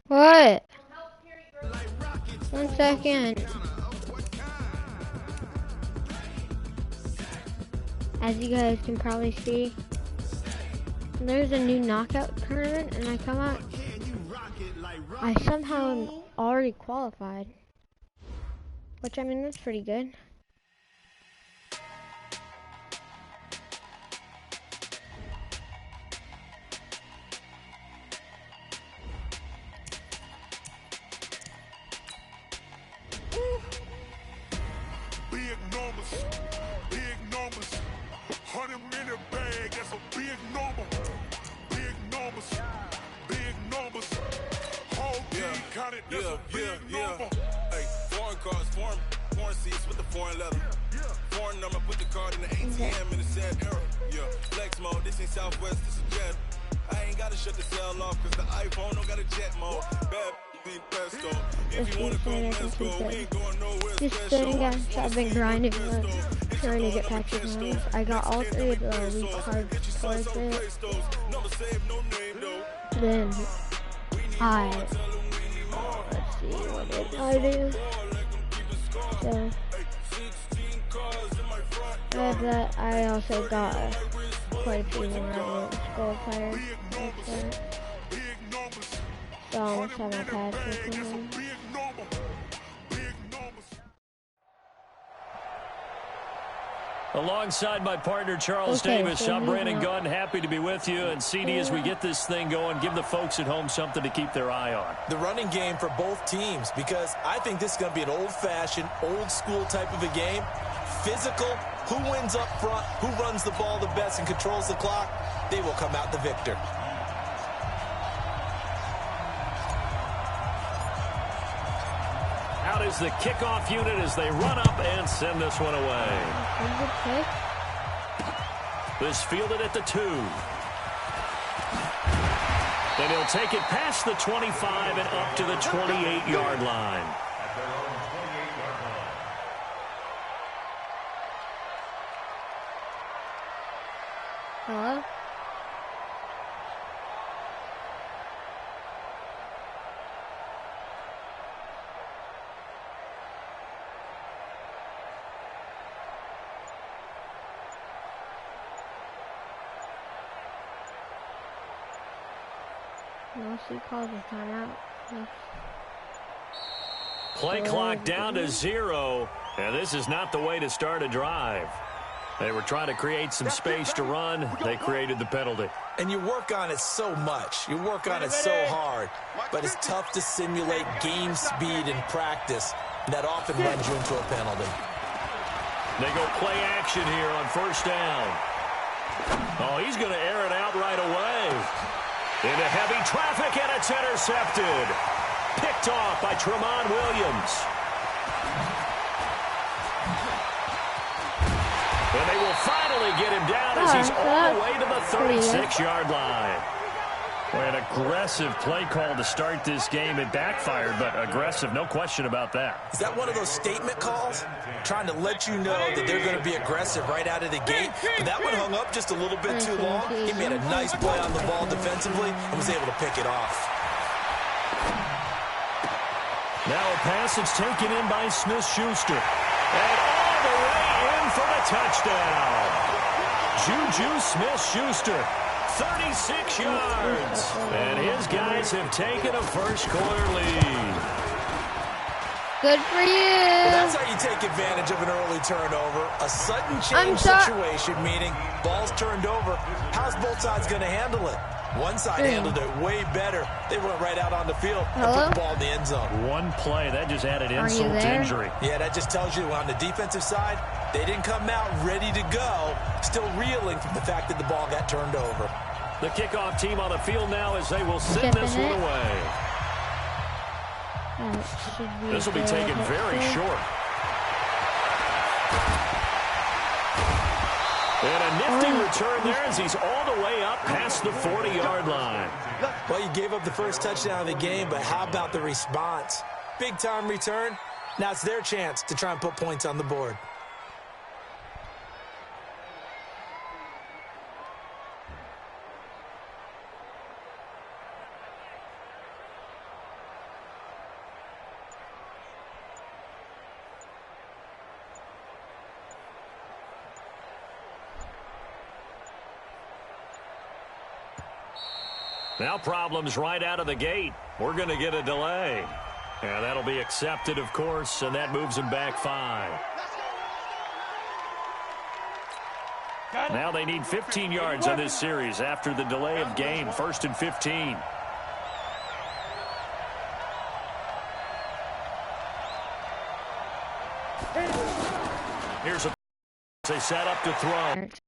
What? 1 second. As you guys can probably see, there's a new knockout tournament, and I come out. I somehow am already qualified, which I mean that's pretty good. Big numbers, 100 minute bag, that's a big number. Big numbers, whole team counted, that's a big number. Hey, foreign cars, foreign seats with the foreign leather. Foreign number, put the card in the ATM in the sad era. Yeah, flex mode, this ain't Southwest, this is jet. I ain't gotta shut the cell off, cause the iPhone don't got a jet mode. Bad pesto. If you wanna go, let's go. We ain't going nowhere special. Guys, I've been grinding, trying to get patches on. I got all 3 of the elite cards towards it. Then let's see, what did I do? So with that, I also got quite a few more gold players. So I almost have my patches in here. Alongside my partner, Charles Davis, I'm Brandon Gunn. Happy to be with you. And CD, as we get this thing going, give the folks at home something to keep their eye on. The running game for both teams, because I think this is going to be an old-fashioned, old-school type of a game. Physical, who wins up front, who runs the ball the best and controls the clock, they will come out the victor. Out is the kickoff unit as they run up and send this one away. This fielded at the 2. And he'll take it past the 25 and up to the 28-yard line. Hello? No, she calls a timeout. Yes. Play clock down to 0, and this is not the way to start a drive. They were trying to create some space to run. They created the penalty. And you work on it so much. You work on it so hard. But it's tough to simulate game speed in practice. That often runs you into a penalty. They go play action here on first down. Oh, he's going to air it out right away. Into heavy traffic, and it's intercepted. Picked off by Tramon Williams. And they will finally get him down as he's all the way to the 36-yard line. Boy, an aggressive play call to start this game. It backfired, but aggressive, no question about that. Is that one of those statement calls? Trying to let you know that they're going to be aggressive right out of the gate. But that one hung up just a little bit too long. He made a nice play on the ball defensively and was able to pick it off. Now a pass that's taken in by Smith-Schuster. And all the way in for the touchdown. Juju Smith-Schuster, 36 yards. And his guys have taken a first-quarter lead. Good for you. Well, that's how you take advantage of an early turnover. A sudden change situation, meaning ball's turned over. How's both sides going to handle it? One side handled it way better. They went right out on the field and put the ball in the end zone. One play, that just added insult to injury. Yeah, that just tells you on the defensive side, they didn't come out ready to go, still reeling from the fact that the ball got turned over. The kickoff team on the field now as they will send this one away. This will be taken very short. And a nifty return there as he's all the way up past the 40-yard line. Well, you gave up the first touchdown of the game, but how about the response? Big-time return. Now it's their chance to try and put points on the board. Now problems right out of the gate. We're going to get a delay. And that'll be accepted, of course, and that moves him back 5. Now they need 15 yards on this series after the delay of game. 1st and 15. Here's a they set up to throw.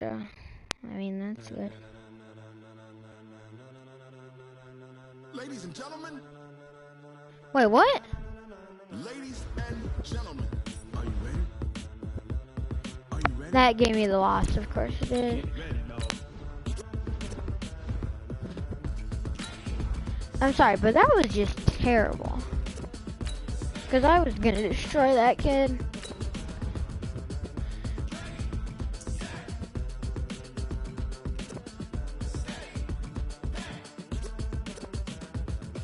I mean, that's good. Ladies and gentlemen. Wait, what? Ladies and gentlemen. Are you ready? Are you ready? That gave me the loss, of course it did. I'm sorry, but that was just terrible. Because I was going to destroy that kid.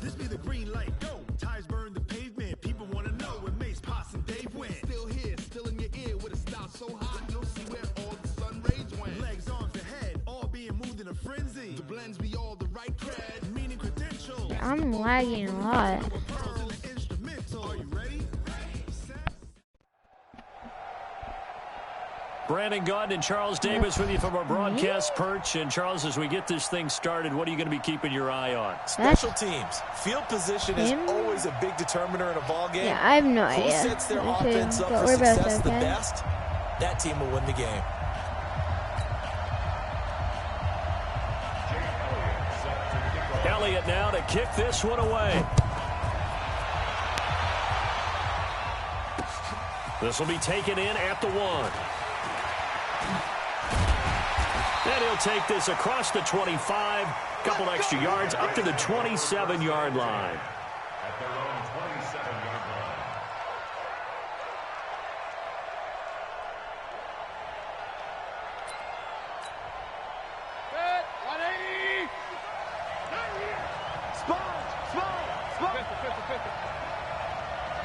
This be the green light, go. Tires burn the pavement. People want to know where Mace, Pops, and Dave went. Still here, still in your ear with a style so hot. You'll see where all the sun rays went. Legs, arms, and head, all being moved in a frenzy. The blends be all the right cred, meaning credentials. I'm lagging a lot. Are you ready? Brandon Gaudin and Charles Davis with you from our broadcast perch. And Charles, as we get this thing started, what are you going to be keeping your eye on? Special teams. Field position is always a big determiner in a ball game. Yeah, I have no idea. Who sets their offense up for success the best, that team will win the game. Elliott now to kick this one away. This will be taken in at the 1. And he'll take this across the 25. Couple extra yards up to the 27-yard line. At their own 27-yard line. Good. 180. Spot.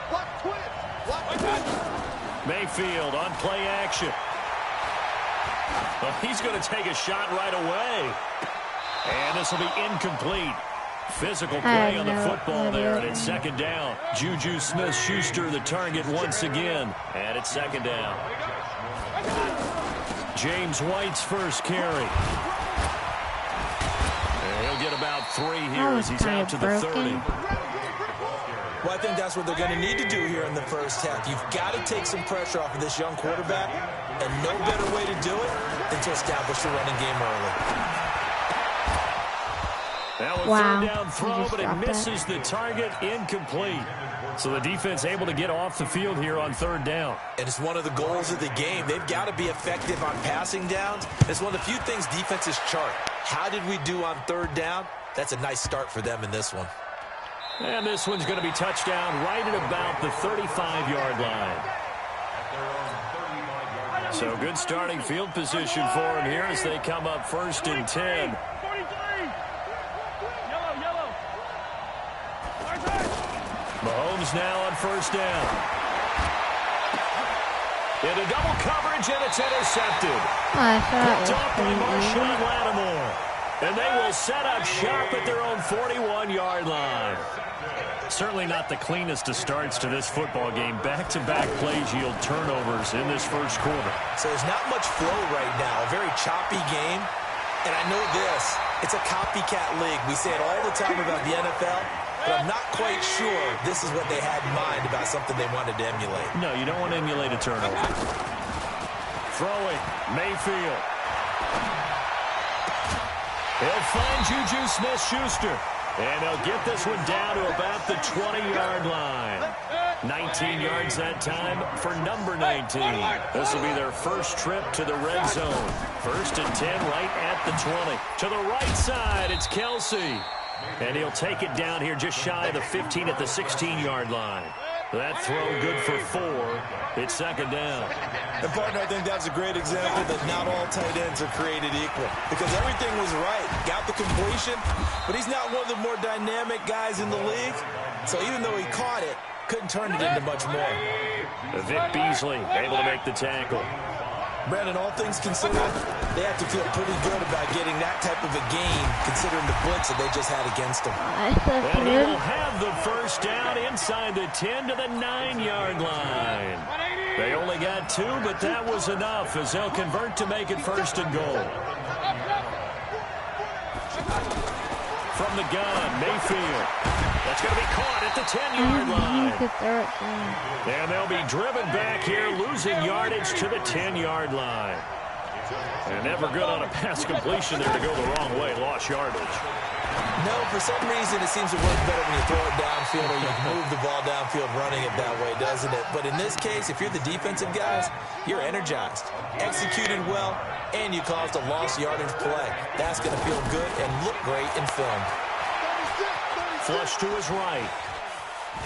What twist? Mayfield on play action. But he's going to take a shot right away. And this will be incomplete. Physical play on the football there, and it's 2nd down. Juju Smith-Schuster the target once again. And it's 2nd down. James White's first carry. And he'll get about 3 here as he's out to the 30. Well, I think that's what they're going to need to do here in the first half. You've got to take some pressure off of this young quarterback, and no better way to do it than to establish the running game early. That was 3rd down throw, but it misses the target, incomplete. So the defense able to get off the field here on 3rd down. And it's one of the goals of the game. They've got to be effective on passing downs. It's one of the few things defenses chart. How did we do on 3rd down? That's a nice start for them in this one. And this one's going to be touchdown right at about the 35-yard line. So good starting field position for him here as they come up 1st and 10. Mahomes now on 1st down. Into double coverage, and it's intercepted. Picked off by Marshawn Lattimore. And they will set up shop at their own 41-yard line. Certainly not the cleanest of starts to this football game. Back-to-back plays yield turnovers in this first quarter. So there's not much flow right now. A very choppy game. And I know this. It's a copycat league. We say it all the time about the NFL. But I'm not quite sure this is what they had in mind about something they wanted to emulate. No, you don't want to emulate a turnover. Throwing, Mayfield. He'll find Juju Smith-Schuster. And they'll get this one down to about the 20-yard line. 19 yards that time for number 19. This will be their first trip to the red zone. 1st and 10 right at the 20. To the right side, it's Kelsey. And he'll take it down here just shy of the 15 at the 16-yard line. That throw good for 4. It's 2nd down. And, partner, I think that's a great example that not all tight ends are created equal. Because everything was right. Got the completion, but he's not one of the more dynamic guys in the league. So even though he caught it, couldn't turn it into much more. Vic Beasley able to make the tackle. Brandon, all things considered, they have to feel pretty good about getting that type of a game, considering the blitz that they just had against them. And he will have the first down inside the 10 to the 9-yard line. They only got 2, but that was enough as they'll convert to make it first and goal. From the gun, Mayfield. That's going to be caught at the 10-yard line. And they'll be driven back here, losing yardage to the 10-yard line. And never good on a pass completion there to go the wrong way. Lost yardage. No, for some reason it seems to work better when you throw it downfield or you move the ball downfield running it that way, doesn't it? But in this case, if you're the defensive guys, you're energized, executed well, and you caused a lost yardage play. That's going to feel good and look great in film. Flush to his right.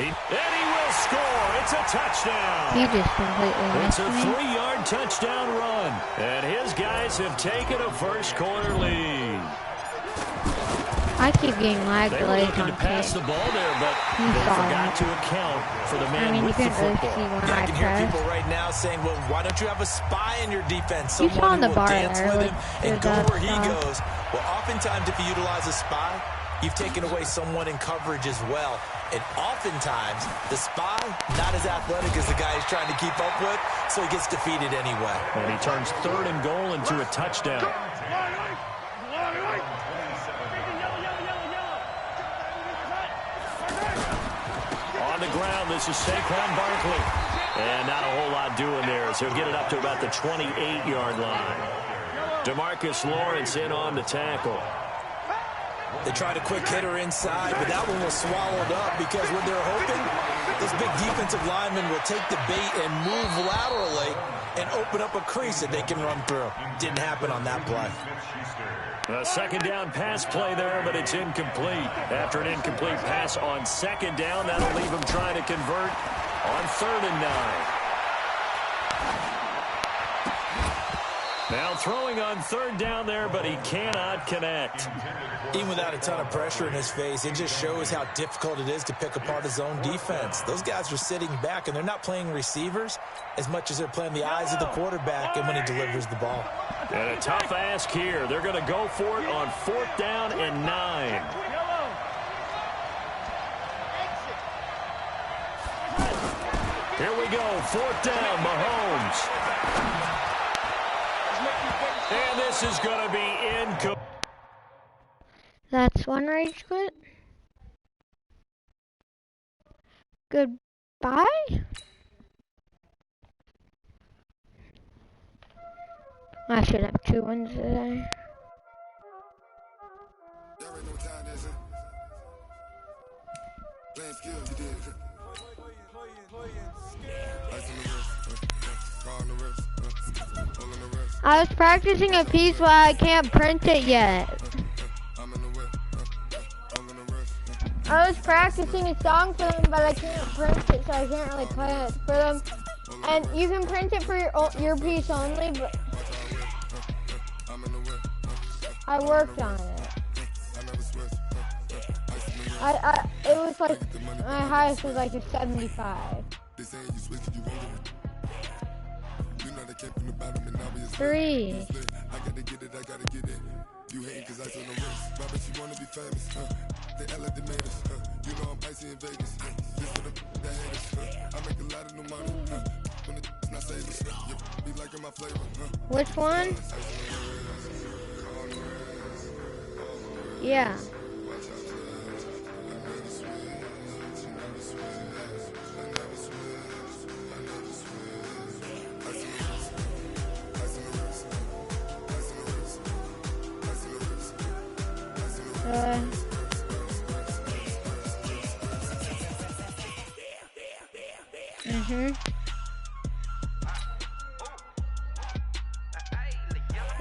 And he will score. It's a touchdown. He just completely It's missed a me. 3-yard touchdown run. And his guys have taken a first quarter lead. I keep getting lag They were delays looking on to pass tape. the ball there, but You they saw forgot it. to account for the I man mean, you with the can't really football. see when Yeah, I I can hear press. people right now saying, well, why don't you have a spy in your defense? You saw Someone the who will bar dance there, with like, him and with go that where he stuff. goes. Well, oftentimes if you utilize a spy, you've taken away someone in coverage as well. And oftentimes, the spy, not as athletic as the guy he's trying to keep up with, so he gets defeated anyway. And he turns 3rd and goal into a touchdown. On the ground, this is Saquon Barkley. And not a whole lot doing there, so he'll get it up to about the 28-yard line. DeMarcus Lawrence in on the tackle. They tried a quick hitter inside, but that one was swallowed up because what they're hoping, those big defensive linemen will take the bait and move laterally and open up a crease that they can run through. Didn't happen on that play. A second down pass play there, but it's incomplete. After an incomplete pass on second down, that'll leave him trying to convert on 3rd and 9. Now throwing on 3rd down there, but he cannot connect. Even without a ton of pressure in his face, it just shows how difficult it is to pick apart his own defense. Those guys are sitting back, and they're not playing receivers as much as they're playing the eyes of the quarterback and when he delivers the ball. And a tough ask here. They're going to go for it on 4th down and 9. Here we go, 4th down, Mahomes. And this is going to be incomplete. That's one rage quit. Goodbye? I should have 2 wins today. I was practicing a piece while I can't print it yet. I was practicing a song for them, but I can't print it, so I can't really play it for them. And you can print it for your piece only, but I worked on it. It was like, my highest was like a 75. 3. Which one? Yeah.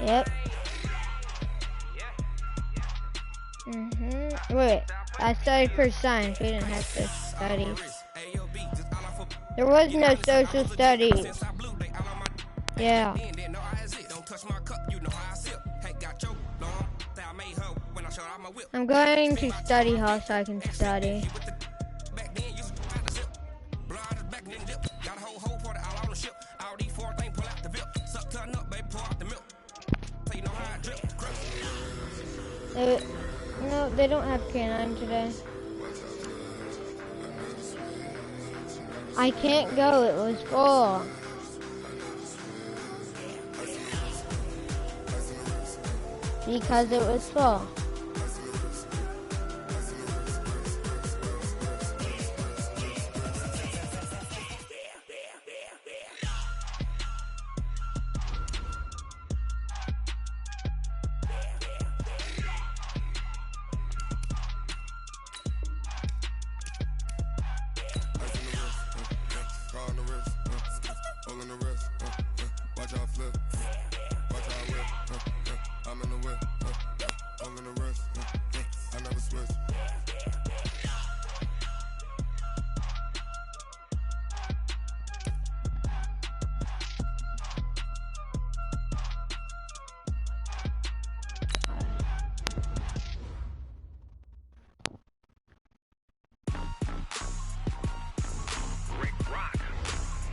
Yep. Wait, I studied for science. We didn't have to study. There was no social studies. Yeah. I'm going to study hall so I can study. No, they don't have canine today. I can't go, it was full. Because it was full.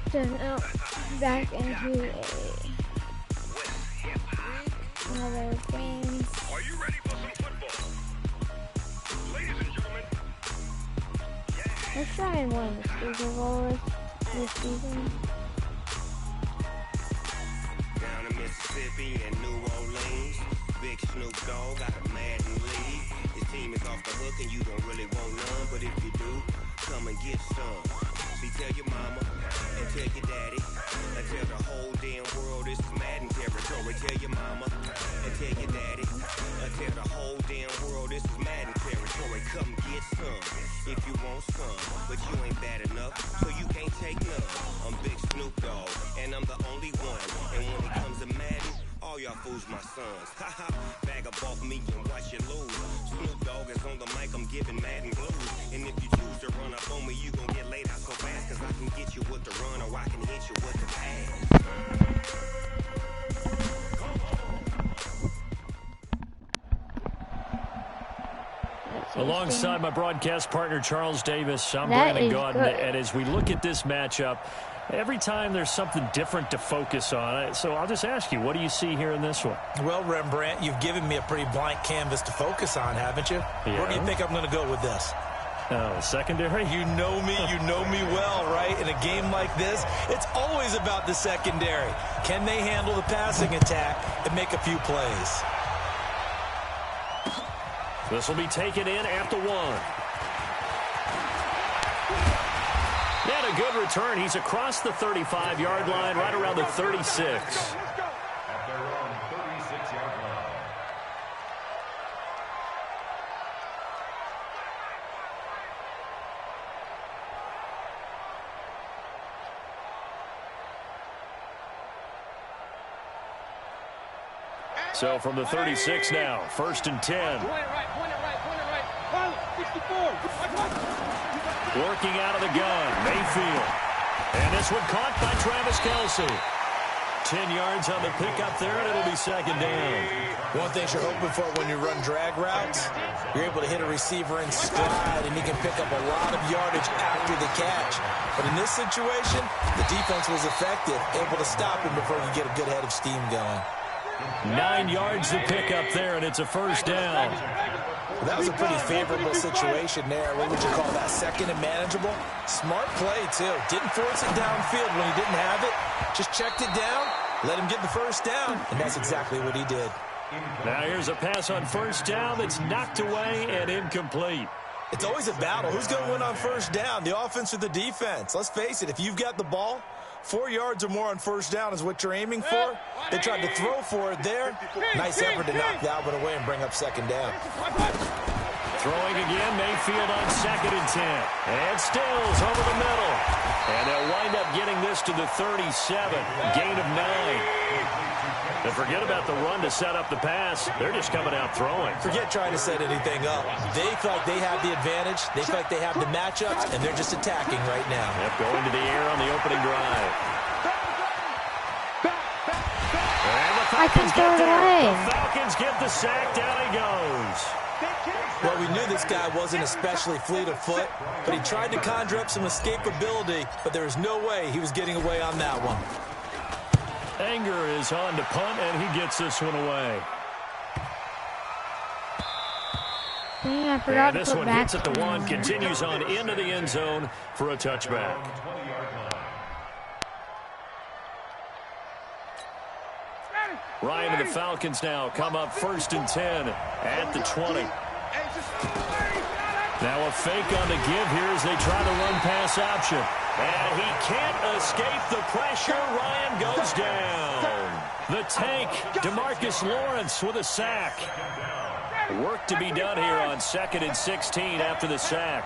So now back into another game. Are you ready for some football? Ladies and gentlemen. Let's try and win the Super Bowl this season. Down in Mississippi and New Orleans, Big Snoop Dogg got a Madden league. His team is off the hook and you don't really want none, but if you do, come and get some. See, tell your mama and tell your daddy and tell the whole damn world this is Madden territory. Tell your mama and tell your daddy and tell the whole damn world this is Madden territory. Come get some if you want some, but you ain't bad enough, so you can't take none. I'm Big Snoop Dogg and I'm the only one. And when it comes to Madden, all y'all fools my sons. Haha, bag up off me and watch you lose. Snoop Dogg is on the mic, I'm giving Madden blues. And if you choose to run up on me, you gon' get laid out so fast, cause I can get you with the run or I can hit you with the pass. Alongside my broadcast partner, Charles Davis, I'm That Brandon is Gaudin. good. And as we look at this matchup, every time there's something different to focus on. So I'll just ask you, what do you see here in this one? Well, Rembrandt, you've given me a pretty blank canvas to focus on, haven't you? Yeah. Where do you think I'm going to go with this? Secondary? You know me well, right? In a game like this, it's always about the secondary. Can they handle the passing attack and make a few plays? This will be taken in at the 1. And a good return. He's across the 35-yard line, right around the 36. At their own 36-yard line. So from the 36 now, 1st and 10. Point it right. Pilot, 64. Working out of the gun, Mayfield. And this one caught by Travis Kelce. 10 yards on the pickup there, and it'll be 2nd down. One thing you're hoping for when you run drag routes, you're able to hit a receiver in stride, and he can pick up a lot of yardage after the catch. But in this situation, the defense was effective, able to stop him before he get a good head of steam going. 9 yards to pick up there, and it's a 1st down. Well, that was a pretty favorable situation there. What would you call that? 2nd and manageable? Smart play, too. Didn't force it downfield when he didn't have it. Just checked it down, let him get the 1st down, and that's exactly what he did. Now here's a pass on 1st down that's knocked away and incomplete. It's always a battle. Who's going to win on 1st down, the offense or the defense? Let's face it, if you've got the ball, 4 yards or more on 1st down is what you're aiming for. They tried to throw for it there. Nice effort to knock that one away and bring up 2nd down. Throwing again, Mayfield on 2nd and 10. And Stills over the middle. And they'll wind up getting this to the 37. Gain of 9. And forget about the run to set up the pass. They're just coming out throwing. Forget trying to set anything up. They feel like they have the advantage. They feel like they have the matchups, and they're just attacking right now. Yep, going to the air on the opening drive. And the Falcons get there. The Falcons get the sack. Down he goes. Well, we knew this guy wasn't especially fleet of foot, but he tried to conjure up some escapability, but there was no way he was getting away on that one. Anger is on to punt, and he gets this one away. Dang, I forgot And this to put one back hits at the 1, continues on into the end zone for a touchback. Ryan and the Falcons now come up 1st and 10 at the 20. Now a fake on the give here as they try to run pass option. And he can't escape the pressure. Ryan goes down. The tank, DeMarcus Lawrence with a sack. Work to be done here on 2nd and 16 after the sack.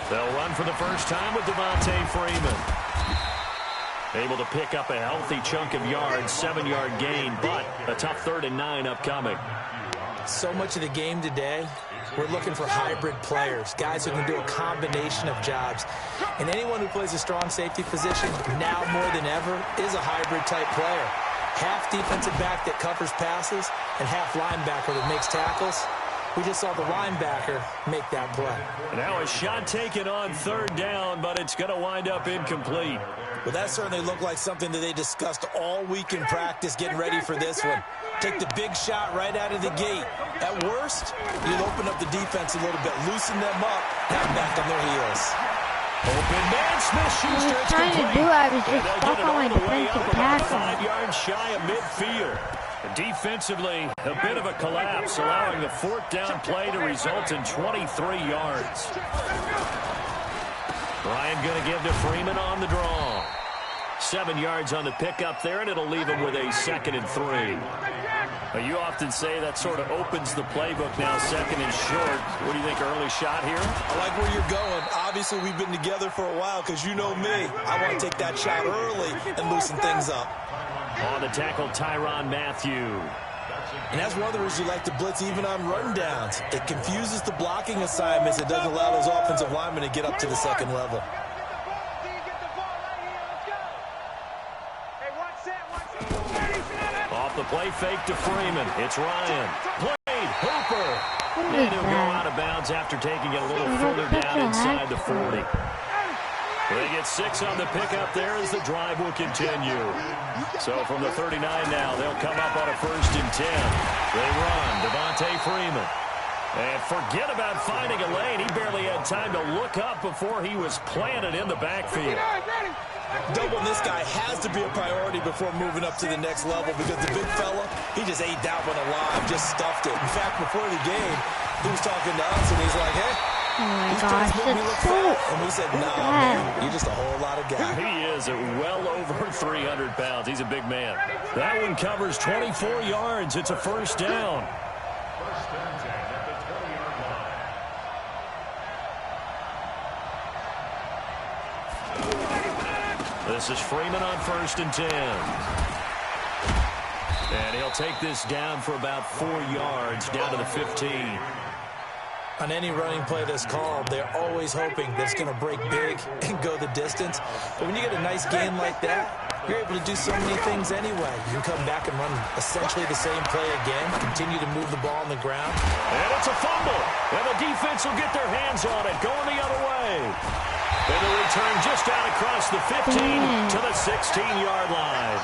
They'll run for the first time with Devontae Freeman. Able to pick up a healthy chunk of yards, 7-yard gain, but a tough 3rd and 9 upcoming. So much of the game today, we're looking for hybrid players, guys who can do a combination of jobs. And anyone who plays a strong safety position, now more than ever, is a hybrid-type player. Half defensive back that covers passes and half linebacker that makes tackles. We just saw the linebacker make that play. Now a shot taken on 3rd down, but it's going to wind up incomplete. Well, that certainly looked like something that they discussed all week in practice getting ready for this one. Take the big shot right out of the gate. At worst, you'll open up the defense a little bit, loosen them up, have them back on their heels. Open man, Smith-Schuster. I was trying to do, I was just stuck on my defensive tackle. 5 yards shy of midfield. Defensively, a bit of a collapse, allowing the 4th down play to result in 23 yards. Ryan going to give to Freeman on the draw. 7 yards on the pickup there, and it'll leave him with a 2nd and 3. You often say that sort of opens the playbook now, 2nd and short. What do you think, early shot here? I like where you're going. Obviously, we've been together for a while because you know me. I want to take that shot early and loosen things up. On the tackle, Tyrann Mathieu. And that's one of the reasons you like to blitz even on rundowns. It confuses the blocking assignments. It doesn't allow those offensive linemen to get up to the 2nd level. Off the play fake to Freeman. It's Ryan. Played. Hooper. And he'll go out of bounds after taking it a little further down inside the 40. They get 6 on the pickup there as the drive will continue. So from the 39 now, they'll come up on a 1st and 10. They run. Devontae Freeman. And forget about finding a lane. He barely had time to look up before he was planted in the backfield. Doubling this guy has to be a priority before moving up to the next level because the big fella, he just ate that one alive, just stuffed it. In fact, before the game, he was talking to us and he's like, hey, oh my gosh, that's so and we said, no, man, you're just a whole lot of guy. He is well over 300 pounds. He's a big man. That one covers 24 yards. It's a 1st down. This is Freeman on 1st and 10. And he'll take this down for about 4 yards, down to the 15. On any running play that's called, they're always hoping that it's going to break big and go the distance. But when you get a nice gain like that, you're able to do so many things anyway. You can come back and run essentially the same play again, continue to move the ball on the ground. And it's a fumble. And the defense will get their hands on it, going the other way. And the return just out across the 15 to the 16-yard line.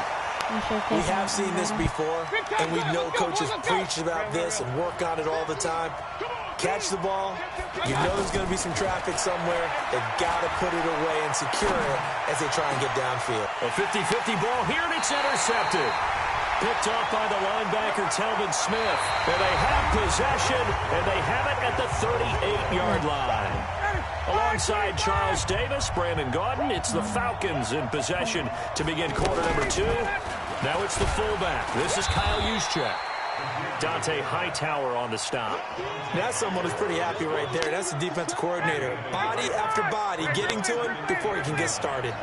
We have seen this before, and we know coaches preach about this and work on it all the time. Catch the ball. You know there's going to be some traffic somewhere. They've got to put it away and secure it as they try and get downfield. A 50-50 ball here, and it's intercepted. Picked off by the linebacker, Telvin Smith. And they have possession, and they have it at the 38-yard line. Alongside Charles Davis, Brandon Gaudin, it's the Falcons in possession to begin quarter number 2. Now it's the fullback. This is Kyle Juszczyk. Dante Hightower on the stop. That's someone who's pretty happy right there. That's the defensive coordinator. Body after body, getting to him before he can get started.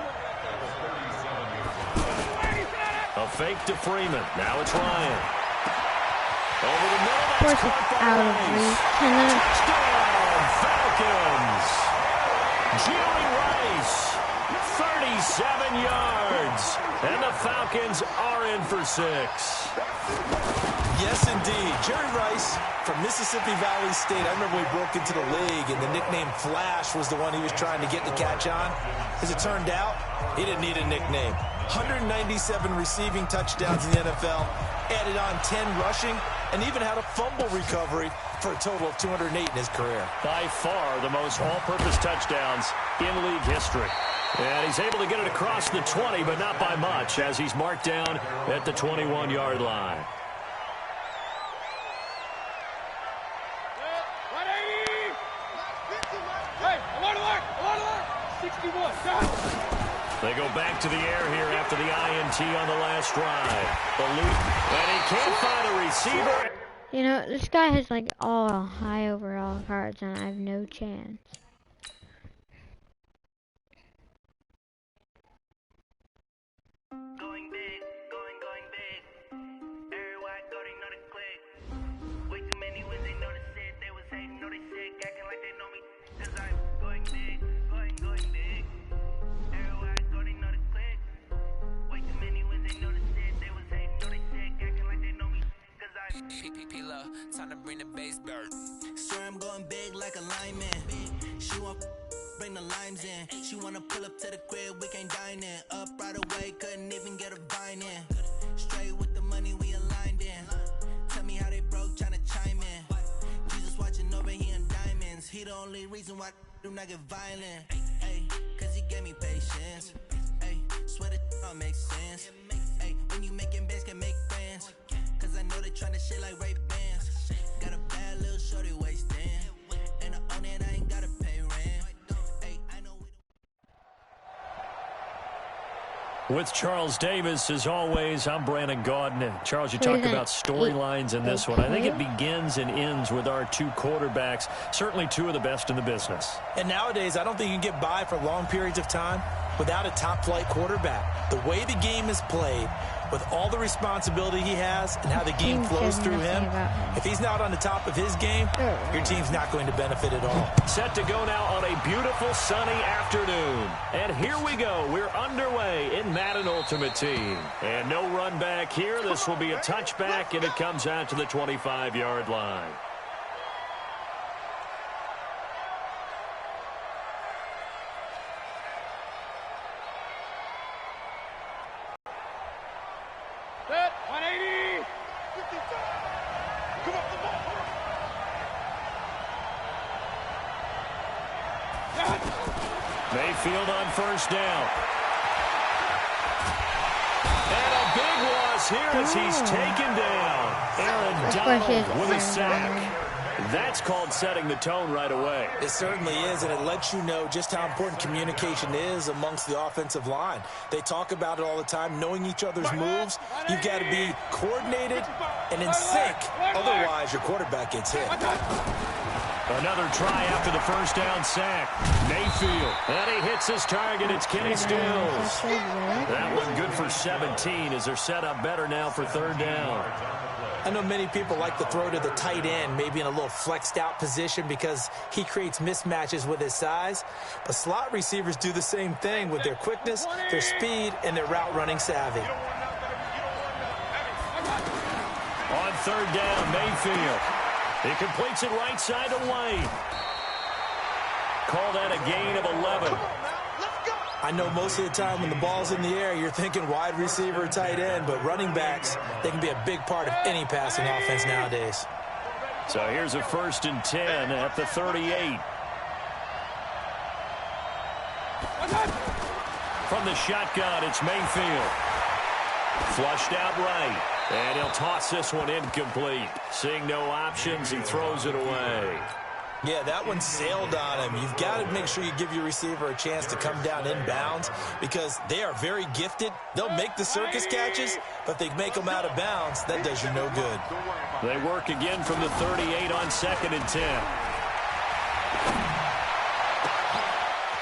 A fake to Freeman. Now it's Ryan. Over the middle, that's caught by Rice. Touchdown, Falcons. Jerry Rice, 37 yards. And the Falcons are in for 6. Yes, indeed. Jerry Rice from Mississippi Valley State. I remember when he broke into the league, and the nickname Flash was the one he was trying to get to catch on. As it turned out, he didn't need a nickname. 197 receiving touchdowns in the NFL, added on 10 rushing. and even had a fumble recovery for a total of 208 in his career. By far the most all-purpose touchdowns in league history. And he's able to get it across the 20, but not by much, as he's marked down at the 21-yard line. 61. They go back to the air here after the INT on the last drive. The loop, and he can't find a receiver. You know, this guy has like all high overall cards, and I have no chance. Going big, going big. Everywhere I go, they know the click. Way too many wins, they know the shit. They was hating, know they sick, acting like they know me. Cause I'm going big, going big. Everywhere I go, they know the click. Way too many wins, they know the shit. They was hating, know they sick, acting like they know me. Cause I'm P-P-P-Love, time to bring the bass bird. Swear I'm going big like a lineman. She want bring the limes in. She wanna pull up to the crib, we can't dine in. Up right away, couldn't even get a vine in. Straight with the money we aligned in. Tell me how they broke, tryna chime in. Jesus watching over, he in diamonds. He the only reason why I do not get violent. Ay, cause he gave me patience. Ay, swear that all makes sense. Ay, when you making bands, can make friends. Cause I know they tryna shit like Ray Bans. Got a bad little shorty wasting. And I own it, I ain't gotta pay rent. With Charles Davis, as always, I'm Brandon Gaudin. Charles, you talked about storylines in this one. I think it begins and ends with our two quarterbacks, certainly two of the best in the business. And nowadays, I don't think you can get by for long periods of time without a top-flight quarterback. The way the game is played, with all the responsibility he has and how the game flows through him, if he's not on the top of his game, your team's not going to benefit at all. Set to go now on a beautiful sunny afternoon. And here we go. We're underway in Madden Ultimate Team. And no run back here. This will be a touchback, and it comes out to the 25-yard line. Set, 180. Come up the ball. Mayfield on first down. And a big loss here as he's taken down. Aaron Donald with a sack. That's called setting the tone right away. It certainly is, and it lets you know just how important communication is amongst the offensive line. They talk about it all the time, knowing each other's moves. You've got to be coordinated and in sync. Otherwise, your quarterback gets hit. Another try after the first down sack. Mayfield. And he hits his target. It's Kenny Stills. That one good for 17 as they're set up better now for third down. I know many people like to throw to the tight end, maybe in a little flexed out position because he creates mismatches with his size. But slot receivers do the same thing with their quickness, their speed, and their route running savvy. On third down, Mayfield. He completes it right side to White. Call that a gain of 11. I know most of the time when the ball's in the air, you're thinking wide receiver, tight end, but running backs, they can be a big part of any passing offense nowadays. So here's a 1st and 10 at the 38. From the shotgun, it's Mayfield. Flushed out right. And he'll toss this one incomplete. Seeing no options, he throws it away. Yeah, that one sailed on him. You've got to make sure you give your receiver a chance to come down inbounds because they are very gifted. They'll make the circus catches, but they make them out of bounds. That does you no good. They work again from the 38 on 2nd and 10.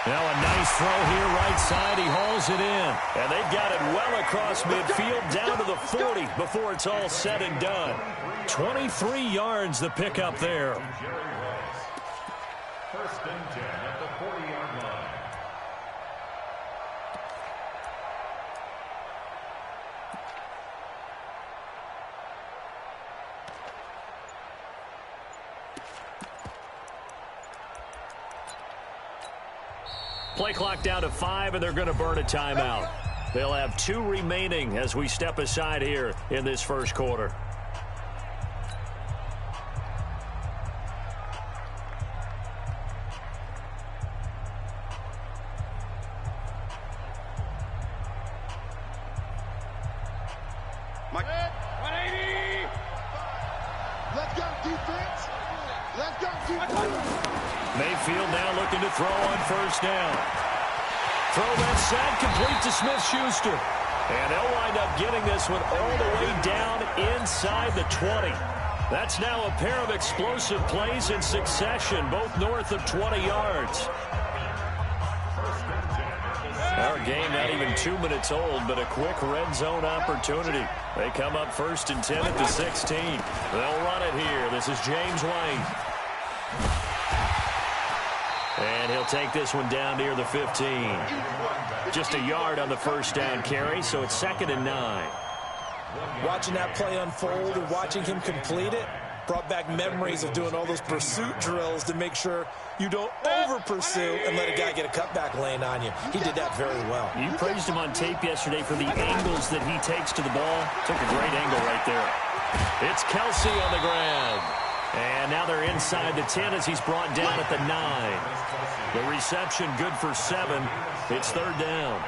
Now a nice throw here right side. He hauls it in. And they've got it well across midfield down to the 40 before it's all said and done. 23 yards the pickup there. 1st and 10 at the 40-yard line. Play clock down to 5, and they're going to burn a timeout. They'll have 2 remaining as we step aside here in this first quarter. 180. Let's go, defense. Let's go, defense. Mayfield now looking to throw on first down. Throw left side, complete to Smith-Schuster. And they'll wind up getting this one all the way down inside the 20. That's now a pair of explosive plays in succession, both north of 20 yards. Our game not even 2 minutes old, but a quick red zone opportunity. They come up 1st and 10 at the 16. They'll run it here. This is James White. And he'll take this one down near the 15. Just a yard on the first down carry, so it's 2nd and 9. Watching that play unfold and watching him complete it brought back memories of doing all those pursuit drills to make sure you don't over-pursue and let a guy get a cutback lane on you. He did that very well. You praised him on tape yesterday for the angles that he takes to the ball. Took a great angle right there. It's Kelsey on the ground. And now they're inside the 10 as he's brought down at the 9. The reception good for 7. It's 3rd down.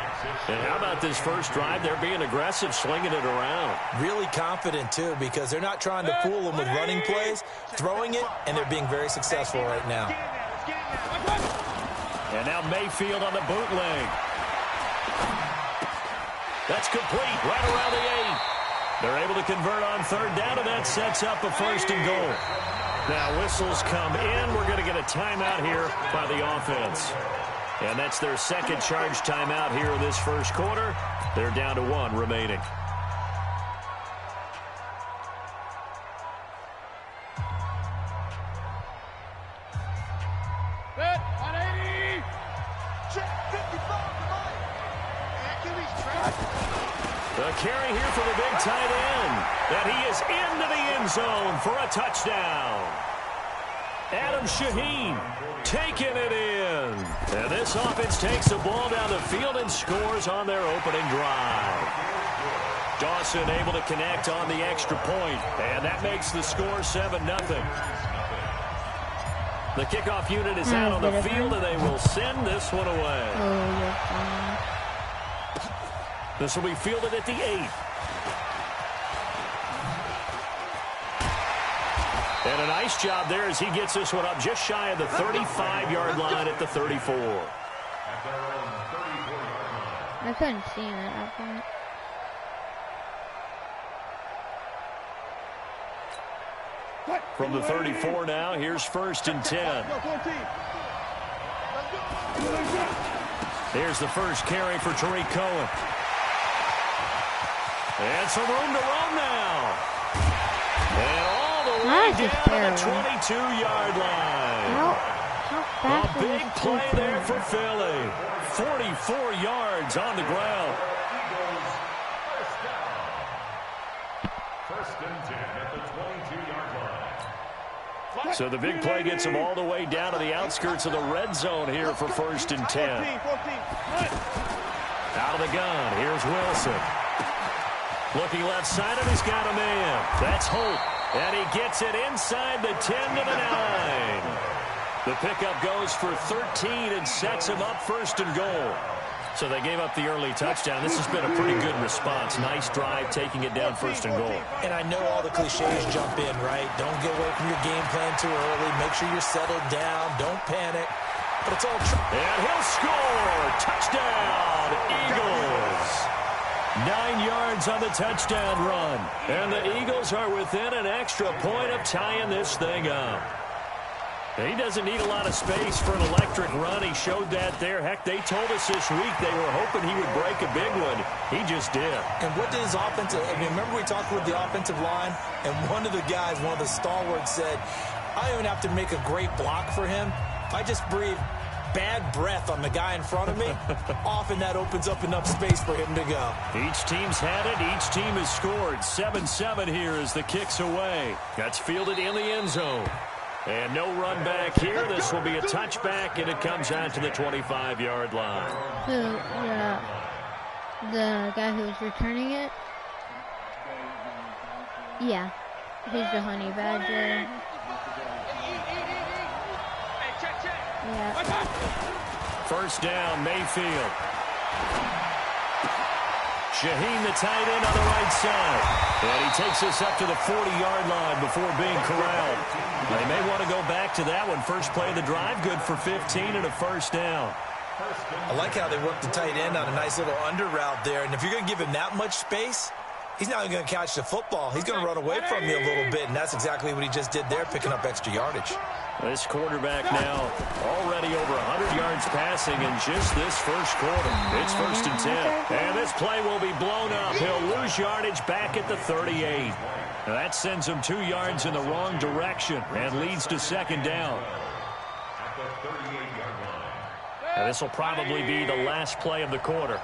And how about this first drive? They're being aggressive, slinging it around. Really confident, too, because they're not trying to fool them with running plays, throwing it, and they're being very successful right now. And now Mayfield on the bootleg. That's complete right around the 8. They're able to convert on 3rd down, and that sets up a 1st and goal. Now whistles come in. We're going to get a timeout here by the offense. And that's their second charge timeout here in this first quarter. They're down to 1 remaining. Set, 180. Check 55 tonight. And QB's trapped. The carry here for the big tight end. And he is into the end zone for a touchdown. Adam Shaheen taking it in. And this offense takes the ball down the field and scores on their opening drive. Dawson able to connect on the extra point. And that makes the score 7-0. The kickoff unit is out on the field, and they will send this one away. This will be fielded at the 8. And a nice job there as he gets this one up just shy of the 35-yard line at the 34. I couldn't see him at that point. From the 34 now, here's 1st and 10. Here's the first carry for Tariq Cohen. And some room to run now. And all the way down to the 22-yard line. How fast a big play there for Philly. 44 yards on the ground. First and 10 at the 22-yard line. So the big play gets them all the way down to the outskirts of the red zone here for 1st and 10. Out of the gun, here's Wilson. Looking left side, and he's got a man. That's Holt. And he gets it inside the 10 to the 9. The pickup goes for 13 and sets him up 1st and goal. So they gave up the early touchdown. This has been a pretty good response. Nice drive, taking it down 1st and goal. And I know all the cliches jump in, right? Don't get away from your game plan too early. Make sure you're settled down. Don't panic. But it's all true. And he'll score. Touchdown, Eagles. 9 yards on the touchdown run. And the Eagles are within an extra point of tying this thing up. He doesn't need a lot of space for an electric run. He showed that there. Heck, they told us this week they were hoping he would break a big one. He just did. And what did his offensive, remember we talked with the offensive line, and one of the guys, one of the stalwarts said, I don't even have to make a great block for him. If I just breathe bad breath on the guy in front of me, often that opens up enough space for him to go. Each team's had it. Each team has scored. 7-7 here as the kick's away. That's fielded in the end zone. And no run back here. This will be a touchback, and it comes out to the 25-yard line. The guy who was returning it? Yeah. He's the honey badger. Yeah. First down, Mayfield. Shaheen, the tight end on the right side. And he takes us up to the 40-yard line before being corralled. They may want to go back to that one. First play of the drive, good for 15 and a first down. I like how they work the tight end on a nice little under route there. And if you're going to give him that much space, he's not going to catch the football. He's going to run away from you a little bit, and that's exactly what he just did there, picking up extra yardage. This quarterback now already over 100 yards passing in just this first quarter. It's 1st and 10. And this play will be blown up. He'll lose yardage back at the 38. Now that sends him 2 yards in the wrong direction and leads to 2nd down. And this will probably be the last play of the quarter.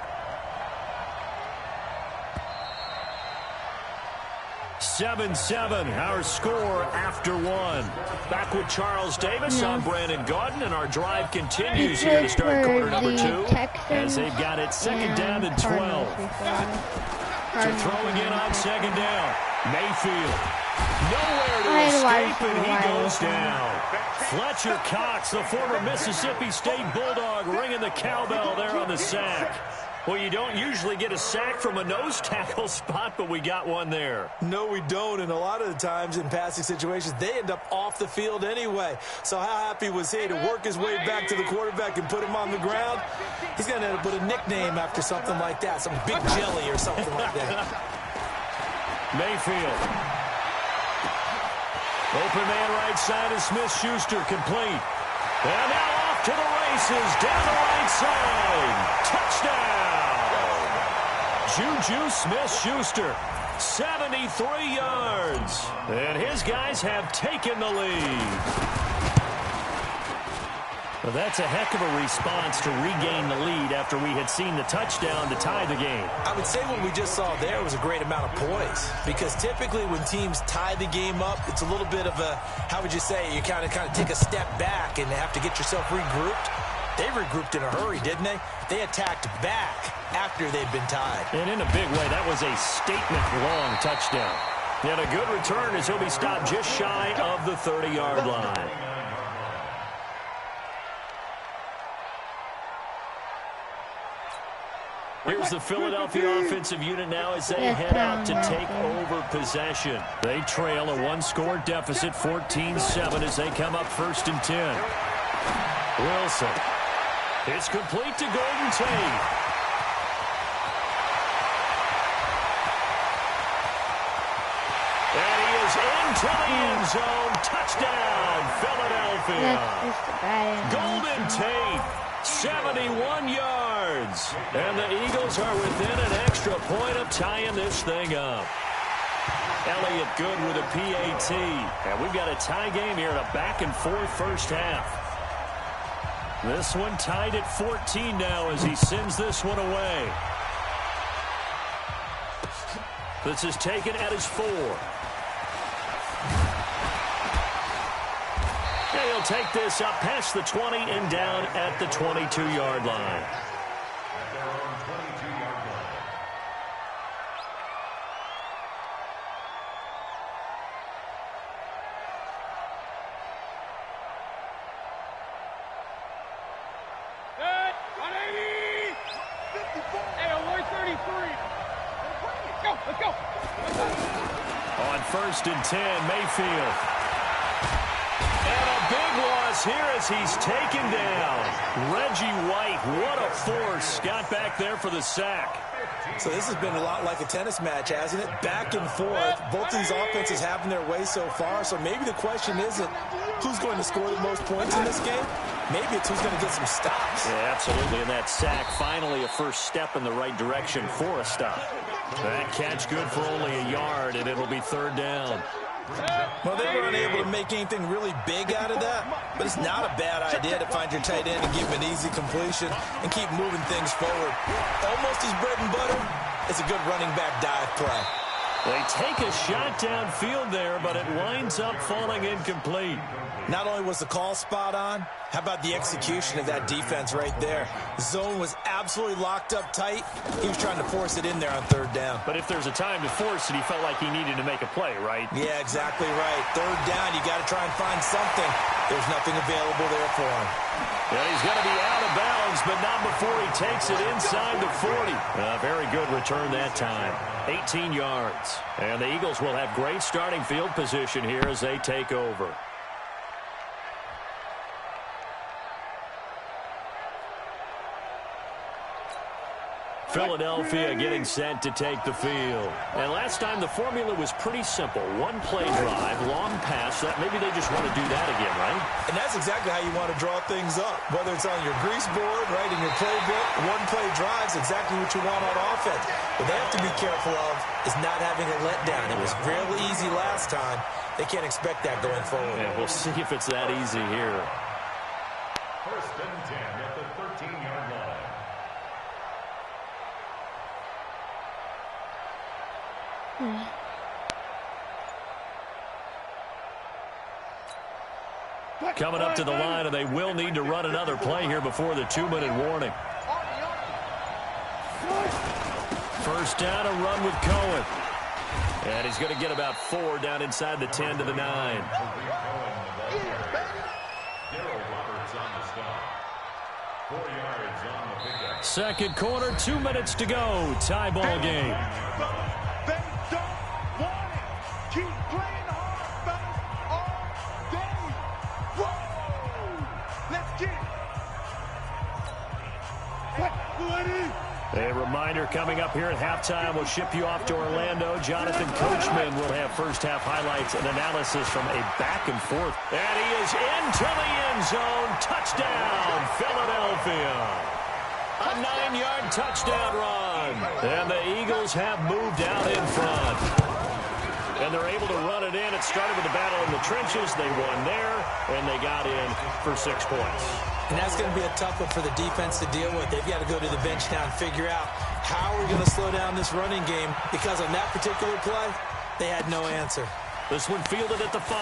7-7, our score after 1. Back with Charles Davis. I'm Brandon Gaudin, and our drive continues here to start quarter number 2. As they've got it 2nd down and 12. So throwing in on 2nd down. Mayfield. Nowhere to escape, and he goes down. Fletcher Cox, the former Mississippi State Bulldog, ringing the cowbell there on the sack. Well, you don't usually get a sack from a nose tackle spot, but we got one there. No, we don't, and a lot of the times in passing situations, they end up off the field anyway. So how happy was he to work his way back to the quarterback and put him on the ground? He's going to end up with a nickname after something like that, some Big Jelly or something like that. Mayfield. Open man right side is Smith-Schuster, complete. And now off to the races, down the right side. Touchdown! Juju Smith-Schuster, 73 yards. And his guys have taken the lead. Well, that's a heck of a response to regain the lead after we had seen the touchdown to tie the game. I would say what we just saw there was a great amount of poise, because typically when teams tie the game up, it's a little bit of a, how would you say, you kind of take a step back and have to get yourself regrouped. They regrouped in a hurry, didn't they? They attacked back after they'd been tied. And in a big way, that was a statement-long touchdown. And a good return as he'll be stopped just shy of the 30-yard line. Here's the Philadelphia offensive unit now as they head out to take over possession. They trail a one-score deficit, 14-7, as they come up 1st and 10. Wilson. It's complete to Golden Tate. And he is into the end zone. Touchdown, Philadelphia. Golden Tate. 71 yards. And the Eagles are within an extra point of tying this thing up. Elliott good with a PAT. And we've got a tie game here in a back-and-forth first half. This one tied at 14 now as he sends this one away. This is taken at his 4. And he'll take this up past the 20 and down at the 22-yard line. On 1st and 10, Mayfield. And a big loss here as he's taken down. Reggie White, what a force. Got back there for the sack. So this has been a lot like a tennis match, hasn't it? Back and forth. Both these offenses having their way so far. So maybe the question isn't who's going to score the most points in this game. Maybe it's who's going to get some stops. Yeah, absolutely. And that sack, finally a first step in the right direction for a stop. That catch good for only a yard, and it'll be 3rd down. Well, they were unable to make anything really big out of that, but it's not a bad idea to find your tight end and give him an easy completion and keep moving things forward. Almost his bread and butter is a good running back dive play. They take a shot downfield there, but it winds up falling incomplete. Not only was the call spot on, how about the execution of that defense right there? Zone was absolutely locked up tight. He was trying to force it in there on 3rd down. But if there's a time to force it, he felt like he needed to make a play, right? Yeah, exactly right. 3rd down, you got to try and find something. There's nothing available there for him. And he's going to be out of bounds, but not before he takes it inside the 40. Very good return that time. 18 yards. And the Eagles will have great starting field position here as they take over. Philadelphia getting set to take the field. And last time the formula was pretty simple. One play drive, long pass. Maybe they just want to do that again, right? And that's exactly how you want to draw things up. Whether it's on your grease board, right, in your playbook, one play drive is exactly what you want on offense. What they have to be careful of is not having a letdown. It was real easy last time. They can't expect that going forward. And we'll see if it's that easy here. First and 10 at the 13-yard line. Coming up to the line, and they will need to run another play here before the 2-minute warning. First down, a run with Cohen. And he's going to get about 4 down inside the 10 to the 9. Second quarter, 2 minutes to go. Tie ball game. They don't want it. Keep playing hard, fellas, all day. Whoa! Let's get it. A reminder coming up here at halftime. We'll ship you off to Orlando. Jonathan Coachman will have first-half highlights and analysis from a back and forth. And he is into the end zone. Touchdown, Philadelphia. A 9-yard touchdown run. And the Eagles have moved out in front. And they're able to run it in. It started with a battle in the trenches. They won there, and they got in for 6 points. And that's going to be a tough one for the defense to deal with. They've got to go to the bench now and figure out how we're going to slow down this running game, because on that particular play, they had no answer. This one fielded at the 5.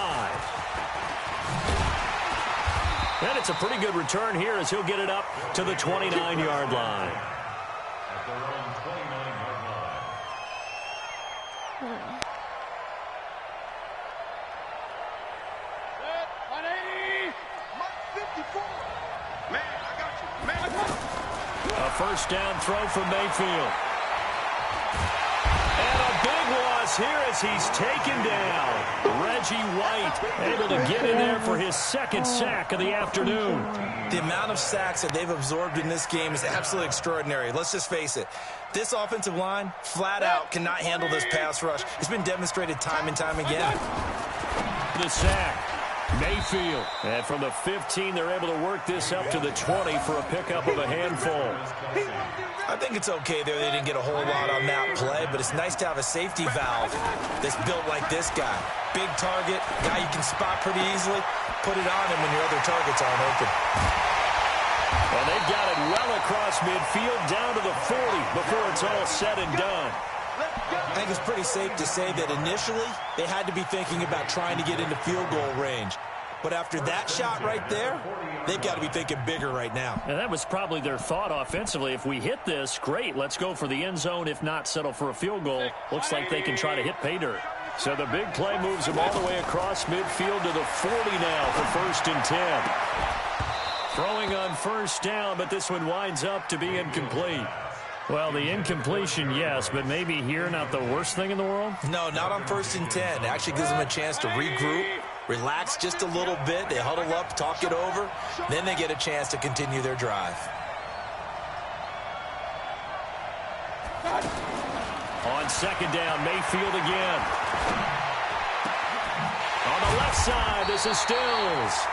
And it's a pretty good return here as he'll get it up to the 29-yard line. At their own 29-yard line. Set, 180. Mike 54. Man, I got you. Man, I got you. A first down throw from Mayfield. And a big loss here as he's taken down. Reggie White able to get in there for his second sack of the afternoon. The amount of sacks that they've absorbed in this game is absolutely extraordinary. Let's just face it. This offensive line, flat out, cannot handle this pass rush. It's been demonstrated time and time again. The sack. Mayfield. And from the 15, they're able to work this up to the 20 for a pickup of a handful. I think it's okay there. They didn't get a whole lot on that play, but it's nice to have a safety valve that's built like this guy. Big target, guy you can spot pretty easily. Put it on him when your other targets aren't open. And they've got it well across midfield down to the 40 before it's all said and done. I think it's pretty safe to say that initially they had to be thinking about trying to get into field goal range. But after that shot right there, they've got to be thinking bigger right now. And that was probably their thought offensively. If we hit this, great, let's go for the end zone. If not, settle for a field goal. Looks like they can try to hit pay dirt. So the big play moves them all the way across midfield to the 40 now for first and 10. Throwing on first down, but this one winds up to be incomplete. Well, the incompletion, yes, but maybe here not the worst thing in the world? No, not on first and 10. It actually gives them a chance to regroup, relax just a little bit. They huddle up, talk it over. Then they get a chance to continue their drive. On second down, Mayfield again. On the left side, this is Stills.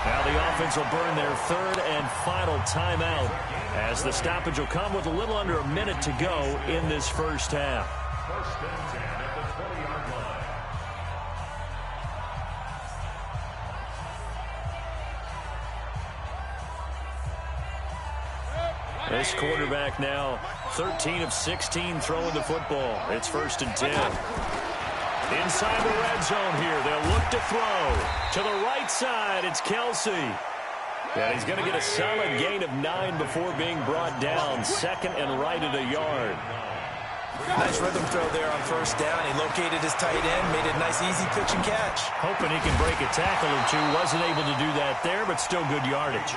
Now the offense will burn their third and final timeout as the stoppage will come with a little under a minute to go in this first half. First and 10 at the 20-yard line. This quarterback now 13 of 16 throwing the football. It's first and 10. Inside the red zone here. They'll look to throw. To the right side, it's Kelsey. And he's going to get a solid gain of 9 before being brought down. Second and right at a yard. Nice rhythm throw there on first down. He located his tight end, made it a nice, easy pitch and catch. Hoping he can break a tackle or two. Wasn't able to do that there, but still good yardage.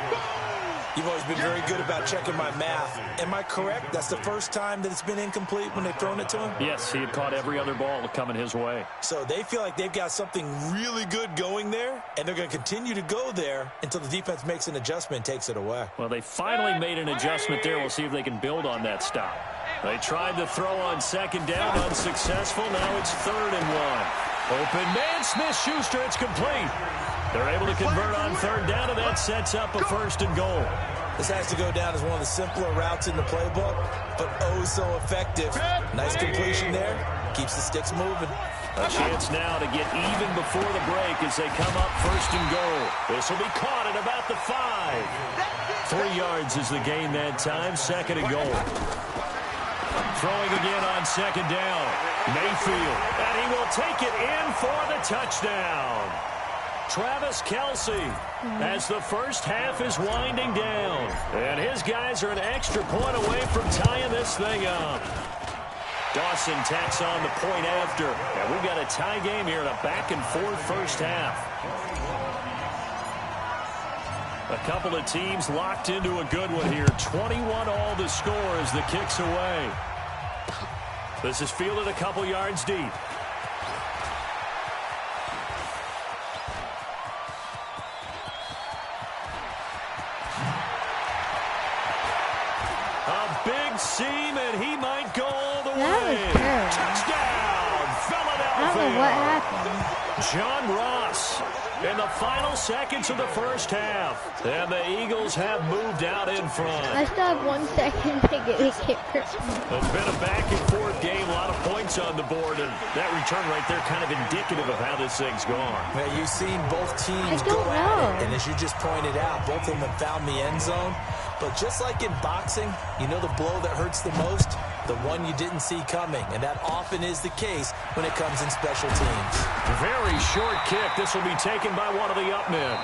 You've always been very good about checking my math. Am I correct? That's the first time that it's been incomplete when they've thrown it to him? Yes, he had caught every other ball coming his way. So they feel like they've got something really good going there, and they're going to continue to go there until the defense makes an adjustment and takes it away. Well, they finally made an adjustment there. We'll see if they can build on that stop. They tried to throw on second down, unsuccessful. Now it's 3rd and 1. Open man, Smith-Schuster, it's complete. They're able to convert on 3rd down, and that sets up a 1st and goal. This has to go down as one of the simpler routes in the playbook, but oh so effective. Nice completion there. Keeps the sticks moving. A chance now to get even before the break as they come up 1st and goal. This will be caught at about the 5. 3 yards is the gain that time. 2nd and goal. Throwing again on 2nd down. Mayfield, and he will take it in for the touchdown. Travis Kelce as the first half is winding down. And his guys are an extra point away from tying this thing up. Dawson tacks on the point after. And we've got a tie game here in a back-and-forth first half. A couple of teams locked into a good one here. 21 all the score as the kick's away. This is fielded a couple yards deep. Seam, and he might go all the way. Touchdown, Philadelphia. I don't know what happened. John Ross in the final seconds of the first half. And the Eagles have moved out in front. I still have 1 second to get a kicker. It's been a back-and-forth game, a lot of points on the board, and that return right there kind of indicative of how this thing's gone. Well, you've seen both teams go at it, and as you just pointed out, both of them have found the end zone. But just like in boxing, you know the blow that hurts the most? The one you didn't see coming, and that often is the case when it comes in special teams. Very short kick. This will be taken by one of the up men.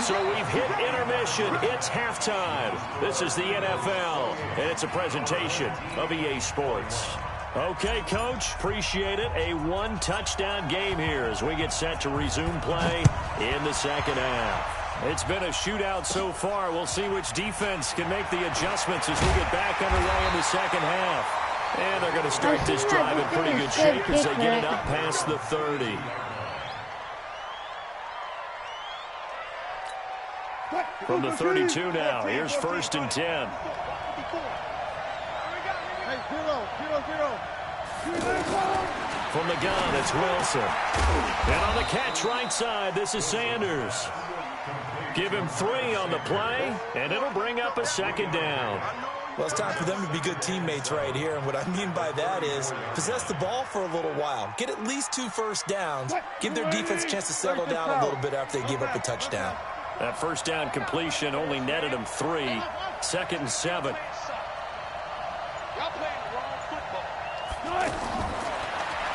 So we've hit intermission. It's halftime. This is the NFL, and it's a presentation of EA Sports. Okay, Coach, appreciate it. A 1-touchdown game here as we get set to resume play in the second half. It's been a shootout so far. We'll see which defense can make the adjustments as we get back underway in the second half. And they're going to start this drive in pretty good shape as they get it up past the 30. From the 32 now, here's 1st and 10. From the gun, it's Wilson. And on the catch right side, this is Sanders. Give him 3 on the play, and it'll bring up a 2nd down. Well, it's time for them to be good teammates right here. And what I mean by that is possess the ball for a little while. Get at least 2 first downs. Give their defense a chance to settle down a little bit after they give up a touchdown. That first down completion only netted him 3. 2nd and 7.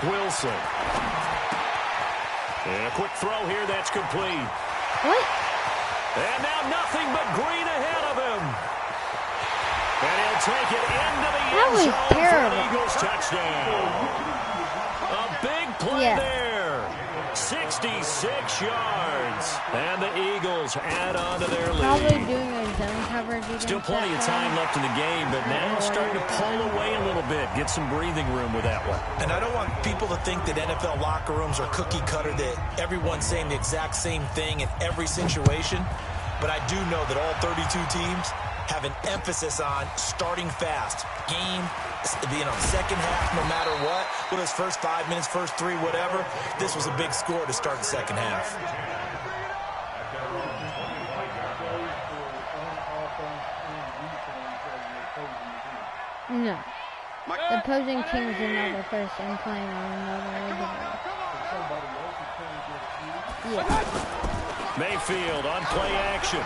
Wilson. And a quick throw here. That's complete. What? And now nothing but green ahead of him. And he'll take it into the end zone for an Eagles touchdown. A big play there. 66 yards. And the Eagles add on to their lead. Probably doing a zone coverage. Still plenty of time left in the game, but now starting to pull away a little bit. Get some breathing room with that one. And I don't want people to think that NFL locker rooms are cookie cutter, that everyone's saying the exact same thing in every situation. But I do know that all 32 teams have an emphasis on starting fast. Game, second half, no matter what. Whether it's first 5 minutes, first 3, whatever. This was a big score to start the second half. No. The opposing team is another person playing on another level. Yeah. Mayfield on play action.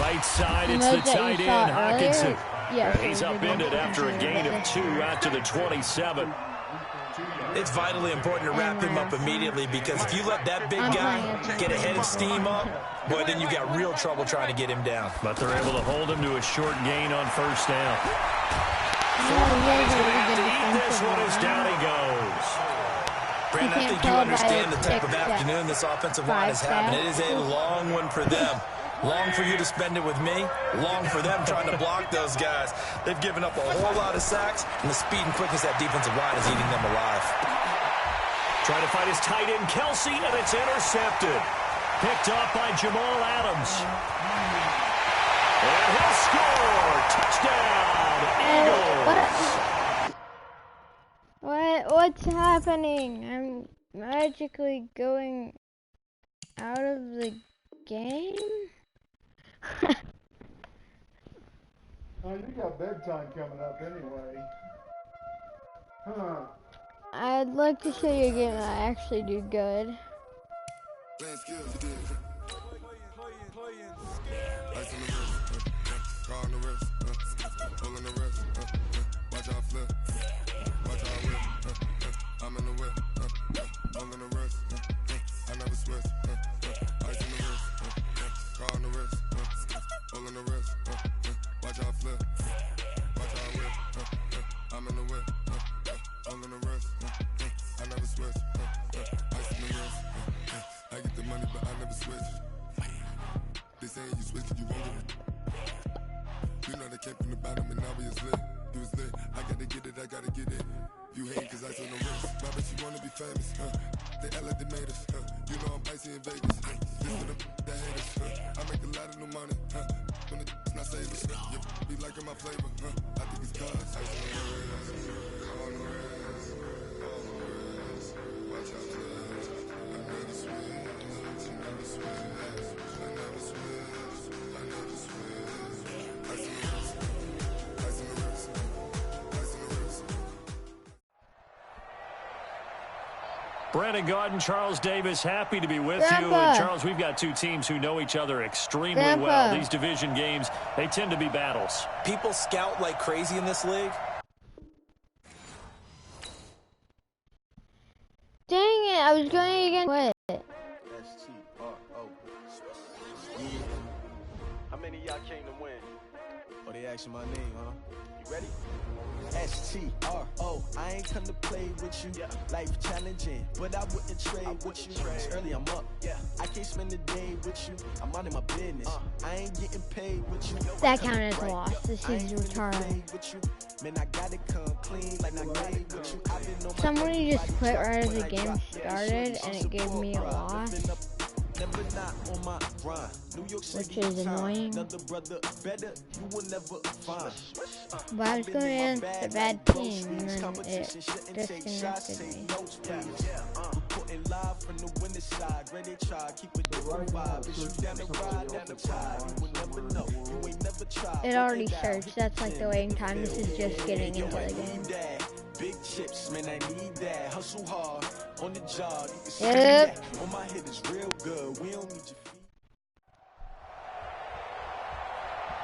Right side, it's the tight end, Hockenson. Yeah, he's upended after a gain of 2 out to the 27. It's vitally important to wrap him up immediately, because if you let that big guy get ahead of steam up, boy, then you got real trouble trying to get him down. But they're able to hold him to a short gain on first down. He's going to have to eat this one as down he goes. Brandon, I think you understand the type of afternoon this offensive line is having. It is a long one for them. Long for you to spend it with me. Long for them trying to block those guys. They've given up a whole lot of sacks, and the speed and quickness that defensive line is eating them alive. Trying to find his tight end, Kelsey, and it's intercepted. Picked up by Jamal Adams. And he'll score. Touchdown, Eagles. What's happening? I'm magically going out of the game? Oh, you got bedtime coming up anyway. Huh. I'd like to show you a game that I actually do good. I'm in the whip, all in the wrist, I never switch, ice in the wrist, car on the wrist, all in the wrist, watch out flip, watch out whip, I'm in the whip, all in the wrist, I never switch, ice in the wrist, I get the money but I never switch, they saying you switch and you won't get it, you know they came from the bottom and now we is lit, you was lit, I gotta get it, you hate cause I told no risk. I bet you wanna be famous, they act like they made us, you know I'm icy in Vegas, this for the that hate us, I make a lot of new money, when it's not savers, you be liking my flavor, I think it's cause ice on the wrist, on the wrist, watch out flash, I never switch, I never switch, I never switch, I never switch, ice on the wrist, ice on the wrist, ice on the wrist. Brandon Gaudin, Charles Davis, happy to be with you. Grandpa. And Charles, we've got two teams who know each other extremely Grandpa. well. These division games, they tend to be battles. People scout like crazy in this league. Dang it, I was going against what? S-T-R-O. How many of y'all came to win? Oh, they asking my name, huh? You ready? S-T-R-O. I ain't come to play with you. Life challenging, but I wouldn't trade with you. It's early, I'm up. I can't spend the day with you. I'm minding my business. I ain't getting paid with you. That counted as a loss. This is retarded. Man, I gotta come clean like I made with you. I've been on my Somebody just quit right as the game started and it gave me a loss, never not on my grind. New York City, which is annoying. another brother better, you will never find. But I was going against a bad team and then it disconnected me. Reporting live from the winning side, ready to try, keep it the vibe. If you down the ride, down the tide, you will never know. You ain't never tried. It already searched. That's like the waiting time. This is just getting into the game. Big chips, man, I need that. Hustle hard on the job. You can see Yep. that. On my head is real good. We don't need your feet.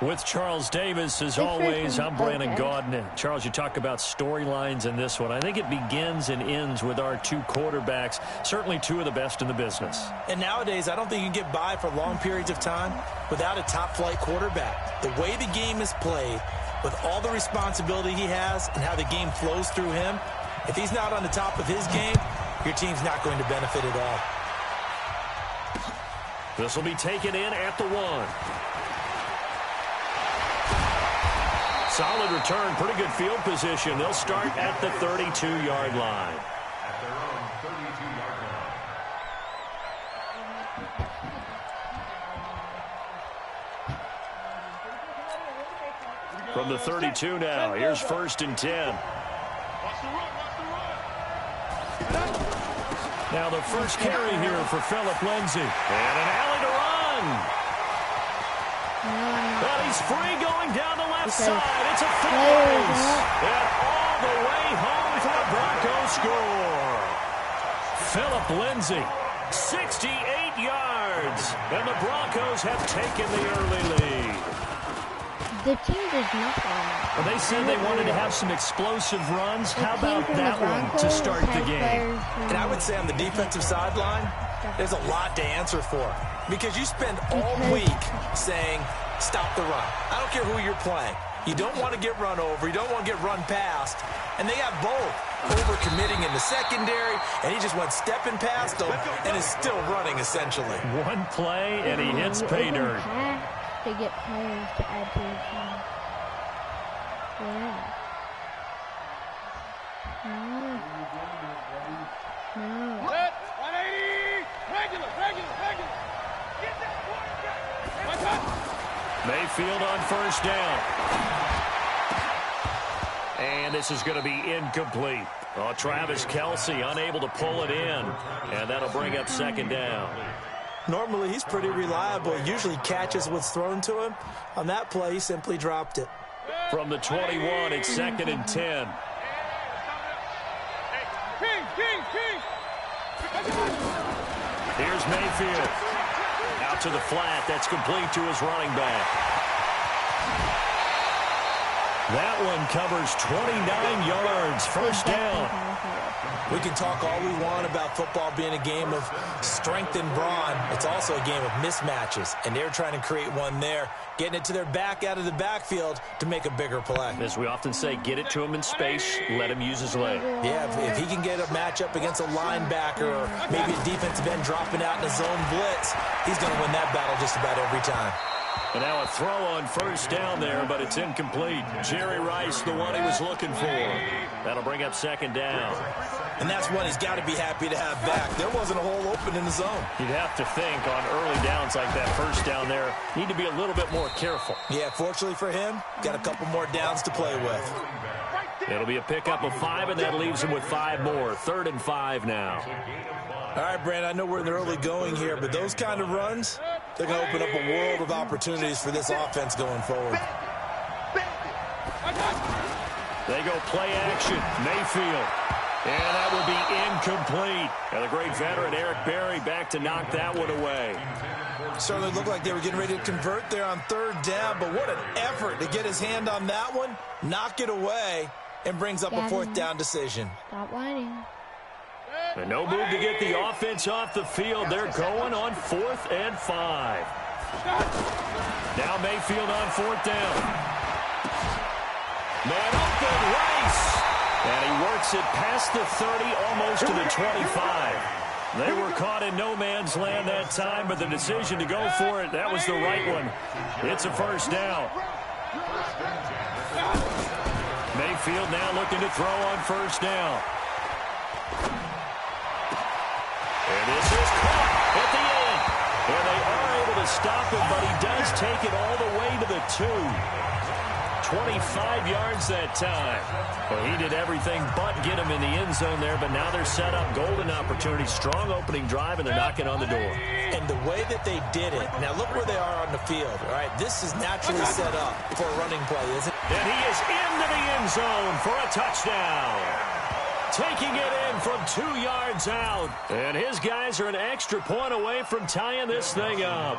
With Charles Davis, as always, I'm Brandon Gaudin. Charles, you talk about storylines in this one. I think it begins and ends with our two quarterbacks, certainly two of the best in the business. And nowadays, I don't think you can get by for long periods of time without a top-flight quarterback. The way the game is played, with all the responsibility he has and how the game flows through him, if he's not on the top of his game, your team's not going to benefit at all. This will be taken in at the 1. Solid return, pretty good field position. They'll start at the 32-yard line. At their own 32-yard line. From the 32 now, here's 1st and 10. Now the first carry here for Phillip Lindsay. And an alley to run. But he's free going down the left side. It's a full race. And all the way home for the Broncos score. Phillip Lindsay, 68 yards. And the Broncos have taken the early lead. The team does nothing. Well, they said they wanted to have some explosive runs. How about that one to start the game? And I would say on the defensive sideline, there's a lot to answer for. Because you spend all week saying, stop the run. I don't care who you're playing. You don't want to get run over. You don't want to get run past. And they have both. Over-committing in the secondary, and he just went stepping past them and is still running, essentially. One play, and he hits pay dirt. To get players to add to the team. Yeah. No. Set, 180, regular. Get that one. Mayfield on first down. And this is going to be incomplete. Oh, Travis Kelce unable to pull it in. And that'll bring up second down. Normally, he's pretty reliable. Usually catches what's thrown to him. On that play, he simply dropped it. From the 21, it's 2nd and 10. King. Here's Mayfield. Out to the flat. That's complete to his running back. That one covers 29 yards. First down. We can talk all we want about football being a game of strength and brawn. It's also a game of mismatches, and they're trying to create one there, getting it to their back out of the backfield to make a bigger play. As we often say, get it to him in space, let him use his leg. Yeah, if he can get a matchup against a linebacker or maybe a defensive end dropping out in a zone blitz, he's going to win that battle just about every time. And now a throw on first down there, but it's incomplete. Jerry Rice, the one he was looking for. That'll bring up second down. And that's one he's got to be happy to have back. There wasn't a hole open in the zone. You'd have to think on early downs like that first down there, need to be a little bit more careful. Yeah, fortunately for him, got a couple more downs to play with. It'll be a pickup of 5, and that leaves him with 5 more. 3rd and 5 now. All right, Brand, I know we're in the early going here, but those kind of runs, they're going to open up a world of opportunities for this offense going forward. They go play action. Mayfield. And that will be incomplete. And the great veteran Eric Berry back to knock that one away. Certainly looked like they were getting ready to convert there on 3rd down, but what an effort to get his hand on that one, knock it away, and brings up a 4th down decision. Stop whining. And no move to get the offense off the field. They're going on 4th and 5. Now Mayfield on 4th down. Man open, Rice. And he works it past the 30, almost to the 25. They were caught in no man's land that time, but the decision to go for it, that was the right one. It's a first down. Mayfield now looking to throw on first down. And this is caught at the end. And they are able to stop him, but he does take it all the way to the 2. 25 yards that time. Well, he did everything but get him in the end zone there, but now they're set up. Golden opportunity, strong opening drive, and they're knocking on the door. And the way that they did it, now look where they are on the field, all right? This is naturally set up for a running play, isn't it? And he is into the end zone for a touchdown. Taking it in from 2 yards out. And his guys are an extra point away from tying this thing up.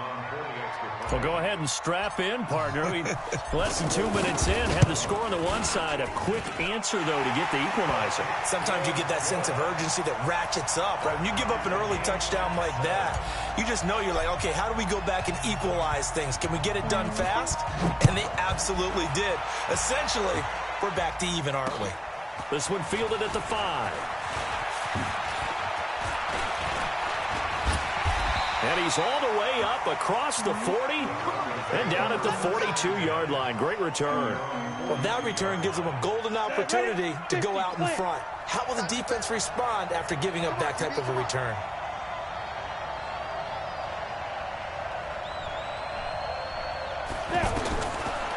Well, go ahead and strap in, partner. Less than 2 minutes in, have the score on the one side. A quick answer, though, to get the equalizer. Sometimes you get that sense of urgency that ratchets up, right? When you give up an early touchdown like that, you just know you're like, okay, how do we go back and equalize things? Can we get it done fast? And they absolutely did. Essentially, we're back to even, aren't we? This one fielded at the 5. And he's all the way up across the 40 and down at the 42-yard line. Great return. Well, that return gives them a golden opportunity to go out in front. How will the defense respond after giving up that type of a return?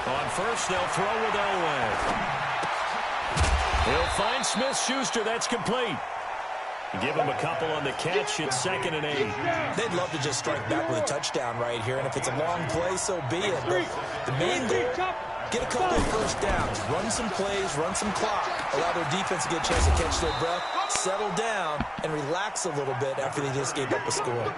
On first, they'll throw with Elway. He'll find Smith-Schuster. That's complete. Give him a couple on the catch. It's 2nd and 8. They'd love to just strike back with a touchdown right here, and if it's a long play, so be it. But the main goal, get a couple of first downs, run some plays, run some clock, allow their defense to get a chance to catch their breath, settle down, and relax a little bit after they just gave up a score.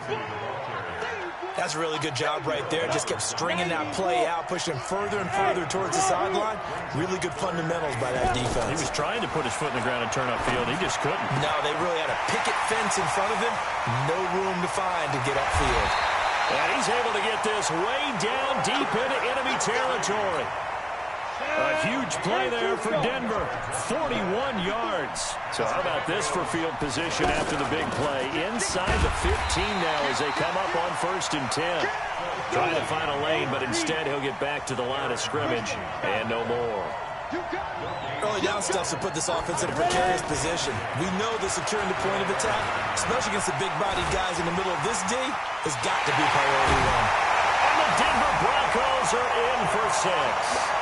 That's a really good job right there. Just kept stringing that play out, pushing further and further towards the sideline. Really good fundamentals by that defense. He was trying to put his foot in the ground and turn upfield. He just couldn't. No, they really had a picket fence in front of him. No room to find to get upfield. And he's able to get this way down deep into enemy territory. A huge play there for Denver. 41 yards. So how about this for field position after the big play? Inside the 15 now as they come up on 1st and 10. Trying to find a lane, but instead he'll get back to the line of scrimmage and no more. Early down stuff to put this offense in a precarious position. We know that securing the point of attack, especially against the big-bodied guys in the middle of this D, has got to be priority one. And the Denver Broncos are in for 6.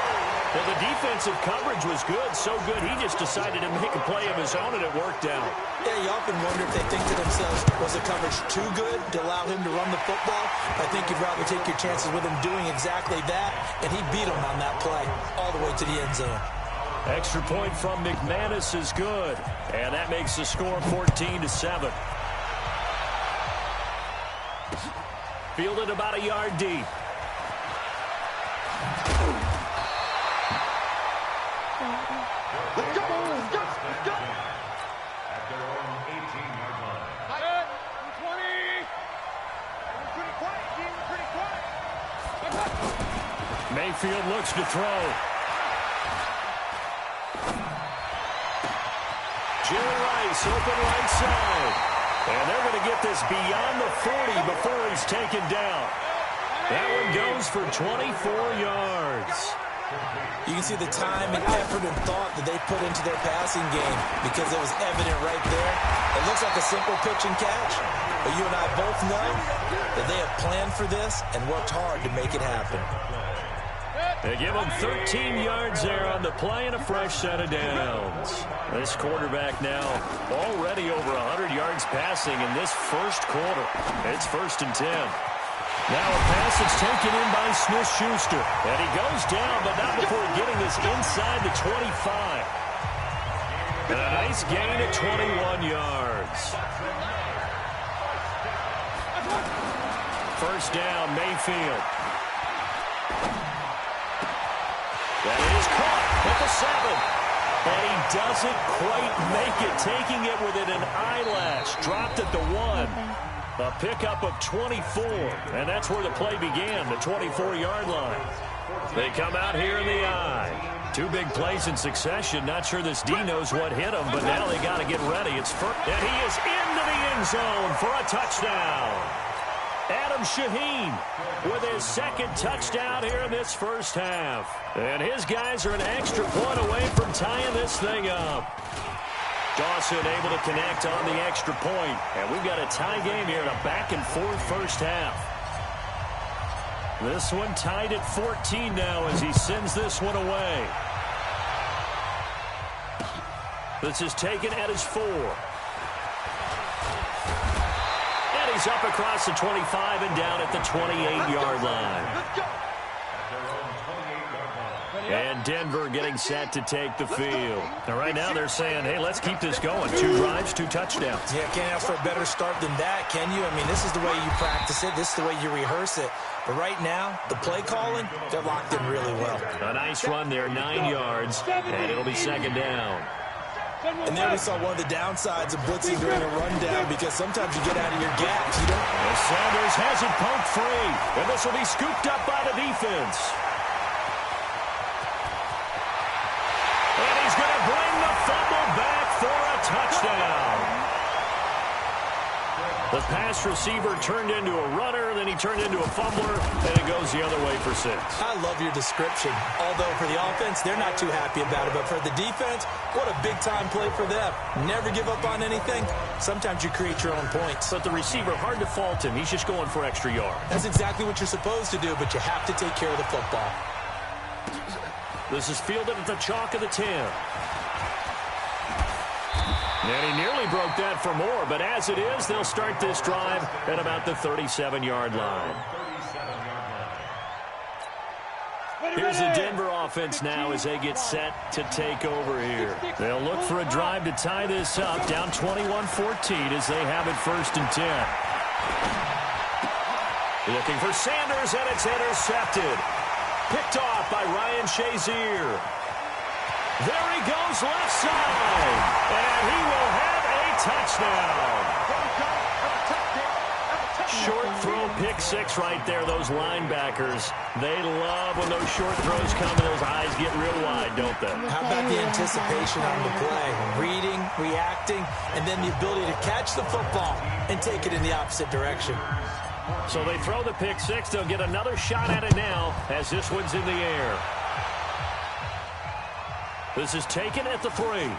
Well, the defensive coverage was good, so good he just decided to make a play of his own, and it worked out. Yeah, you often wonder if they think to themselves, was the coverage too good to allow him to run the football? I think you'd rather take your chances with him doing exactly that, and he beat him on that play all the way to the end zone. Extra point from McManus is good, and that makes the score 14-7. Fielded about a yard deep. Let's go! Let's go! Let's go! At their own 18-yard line. 20. Pretty quiet, team. Pretty quiet. Mayfield looks to throw. Jerry Rice open right side. And they're going to get this beyond the 40 before he's taken down. That one goes for 24 yards. You can see the time and effort and thought that they put into their passing game because it was evident right there. It looks like a simple pitch and catch, but you and I both know that they have planned for this and worked hard to make it happen. They give him 13 yards there on the play and a fresh set of downs. This quarterback now already over 100 yards passing in this first quarter. It's 1st and 10. Now a pass that's taken in by Smith-Schuster. And he goes down, but not before getting this inside the 25. And a nice gain at 21 yards. First down, Mayfield. That is caught at the 7. And he doesn't quite make it, taking it within an eyelash. Dropped at the 1. A pickup of 24, and that's where the play began, the 24-yard line. They come out here in the eye. 2 big plays in succession. Not sure this D knows what hit him, but now they got to get ready. It's first, and he is into the end zone for a touchdown. Adam Shaheen with his 2nd touchdown here in this first half. And his guys are an extra point away from tying this thing up. Dawson able to connect on the extra point. And we've got a tie game here in a back-and-forth first half. This one tied at 14 now as he sends this one away. This is taken at his 4. And he's up across the 25 and down at the 28-yard line. And Denver getting set to take the field. Now, right now they're saying, hey, let's keep this going. 2 drives, 2 touchdowns. Yeah, can't ask for a better start than that, can you? I mean, this is the way you practice it. This is the way you rehearse it. But right now, the play calling, they're locked in really well. A nice run there, 9 yards, and it'll be 2nd down. And there we saw one of the downsides of blitzing during a rundown because sometimes you get out of your gaps. You don't. Well, Sanders has it poked free, and this will be scooped up by the defense. And he's going to bring the fumble back for a touchdown. The pass receiver turned into a runner, then he turned into a fumbler, and it goes the other way for 6. I love your description. Although for the offense, they're not too happy about it. But for the defense, what a big-time play for them. Never give up on anything. Sometimes you create your own points. But the receiver, hard to fault him. He's just going for extra yards. That's exactly what you're supposed to do, but you have to take care of the football. This is fielded at the chalk of the 10. And he nearly broke that for more, but as it is, they'll start this drive at about the 37-yard line. Here's the Denver offense now as they get set to take over here. They'll look for a drive to tie this up, down 21-14 as they have it 1st and 10. Looking for Sanders, and it's intercepted. Picked off by Ryan Shazier. There he goes left side, and he will have a touchdown. Short throw, pick six right there, those linebackers. They love when those short throws come and those eyes get real wide, don't they? How about the anticipation on the play? Reading, reacting, and then the ability to catch the football and take it in the opposite direction. So they throw the pick six. They'll get another shot at it now as this one's in the air. This is taken at the 3.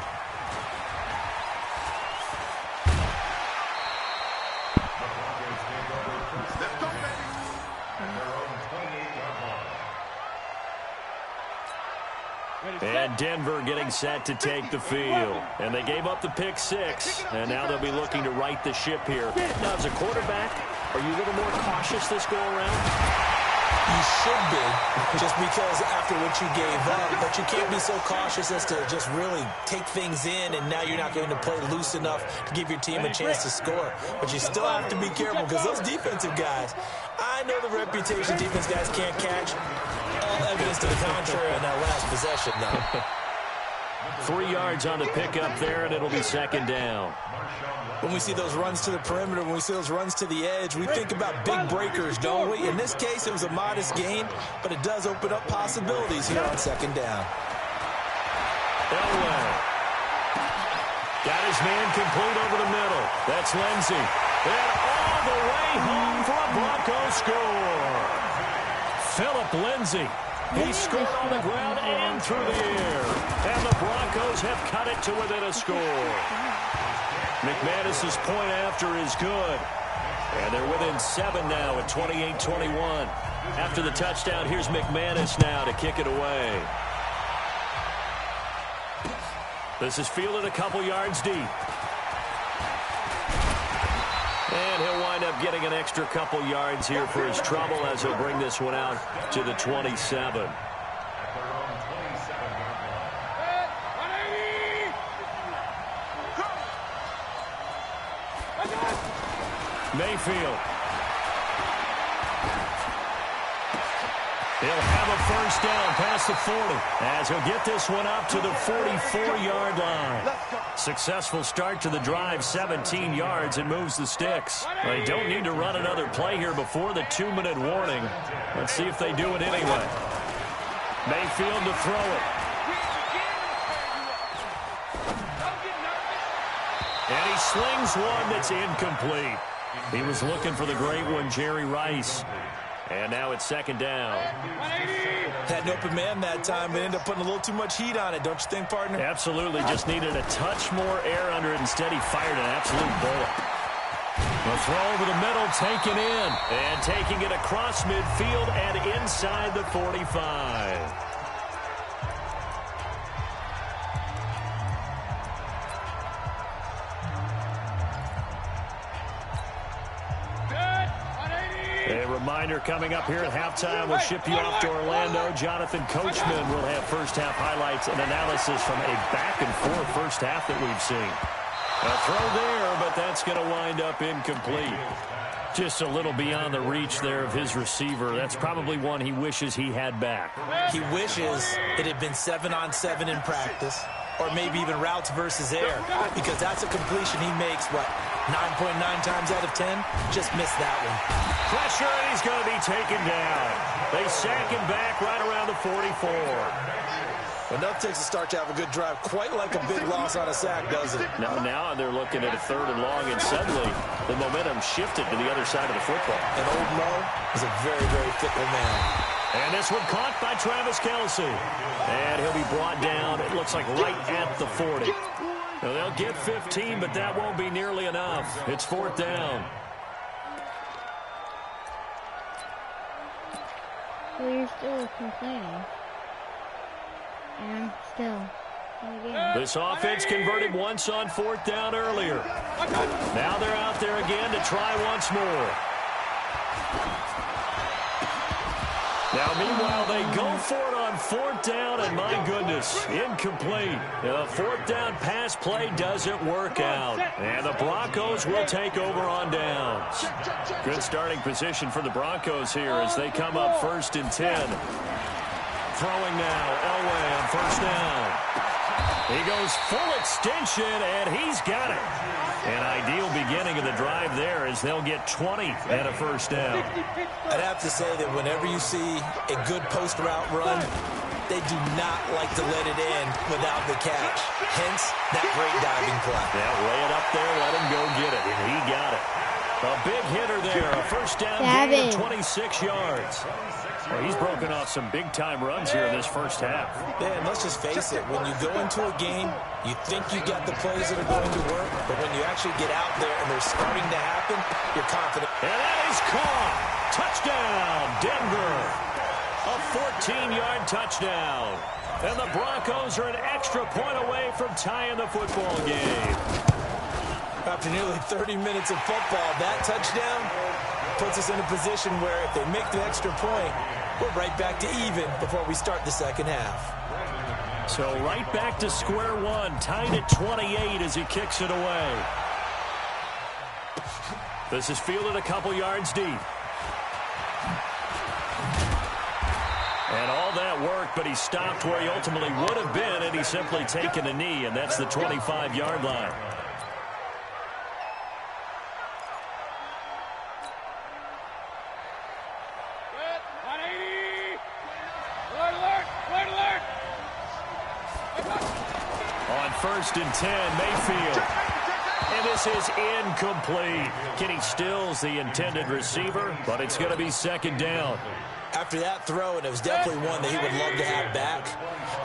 And Denver getting set to take the field. And they gave up the pick six, and now they'll be looking to right the ship here. Now, as a quarterback, are you a little more cautious this go-around? You should be, just because after what you gave up, but you can't be so cautious as to just really take things in, and now you're not going to play loose enough to give your team a chance to score. But you still have to be careful, because those defensive guys, I know the reputation defense guys can't catch. All evidence to the contrary on that last possession, though. 3 yards on the pickup there, and it'll be second down. When we see those runs to the perimeter, when we see those runs to the edge, we think about big breakers, don't we? In this case, it was a modest gain, but it does open up possibilities here on second down. Elway got his man complete over the middle. That's Lindsey. And all the way home for a Bronco score. Philip Lindsey. He scored on the ground and through the air. And the Broncos have cut it to within a score. McManus's point after is good. And they're within 7 now at 28-21. After the touchdown, here's McManus now to kick it away. This is fielded a couple yards deep. And he'll wind up getting an extra couple yards here for his trouble as he'll bring this one out to the 27. Mayfield. He'll have a first down past the 40 as he'll get this one up to the 44-yard line. Successful start to the drive, 17 yards, and moves the sticks. They don't need to run another play here before the 2-minute warning. Let's see if they do it anyway. Mayfield to throw it. And he slings one that's incomplete. He was looking for the great one, Jerry Rice. And now it's second down. Had an open man that time, but ended up putting a little too much heat on it, don't you think, partner? Absolutely. Just needed a touch more air under it. Instead, he fired an absolute bullet. The throw over the middle, taken in. And taking it across midfield and inside the 45. A reminder coming up here at halftime. We'll ship you off to Orlando. Jonathan Coachman will have first-half highlights and analysis from a back-and-forth first half that we've seen. A throw there, but that's going to wind up incomplete. Just a little beyond the reach there of his receiver. That's probably one he wishes he had back. He wishes it had been 7-on-7 in practice, or maybe even routes versus air, because that's a completion he makes, what, 9.9 times out of 10? Just missed that one. Pressure, and he's going to be taken down. They sack him back right around the 44. Enough takes a start to have a good drive, quite like a big loss on a sack, doesn't it? Now they're looking at a 3rd and long, and suddenly the momentum shifted to the other side of the football. And old Mo is a very, very fickle man. And this one caught by Travis Kelce. And he'll be brought down, it looks like right at the 40. Now they'll get 15, but that won't be nearly enough. It's 4th down. Well, you're still complaining. And still. Again. This offense converted once on 4th down earlier. Now they're out there again to try once more. Now, meanwhile, they go for it on 4th down, and my goodness, incomplete. The 4th down pass play doesn't work out, and the Broncos will take over on downs. Good starting position for the Broncos here as they come up 1st and 10. Throwing now, Elway on first down. He goes full extension, and he's got it. An ideal beginning of the drive there as they'll get 20 and a first down. I'd have to say that whenever you see a good post route run, they do not like to let it in without the catch. Hence, that great diving play. Yeah, lay it up there, let him go get it, and he got it. A big hitter there, a first down gain of 26 yards. Well, he's broken off some big-time runs here in this first half. Yeah, and let's just face it, when you go into a game, you think you got the plays that are going to work, but when you actually get out there and they're starting to happen, you're confident. And that is caught. Touchdown, Denver. A 14-yard touchdown. And the Broncos are an extra point away from tying the football game. After nearly 30 minutes of football, that touchdown puts us in a position where if they make the extra point, we're right back to even before we start the second half. So right back to square one, tied at 28 as he kicks it away. This is fielded a couple yards deep. And all that work, but he stopped where he ultimately would have been, and he's simply taken a knee, and that's the 25-yard line. On first and 10, Mayfield. And this is incomplete. Kenny Stills, the intended receiver, but it's going to be second down. After that throw, and it was definitely one that he would love to have back,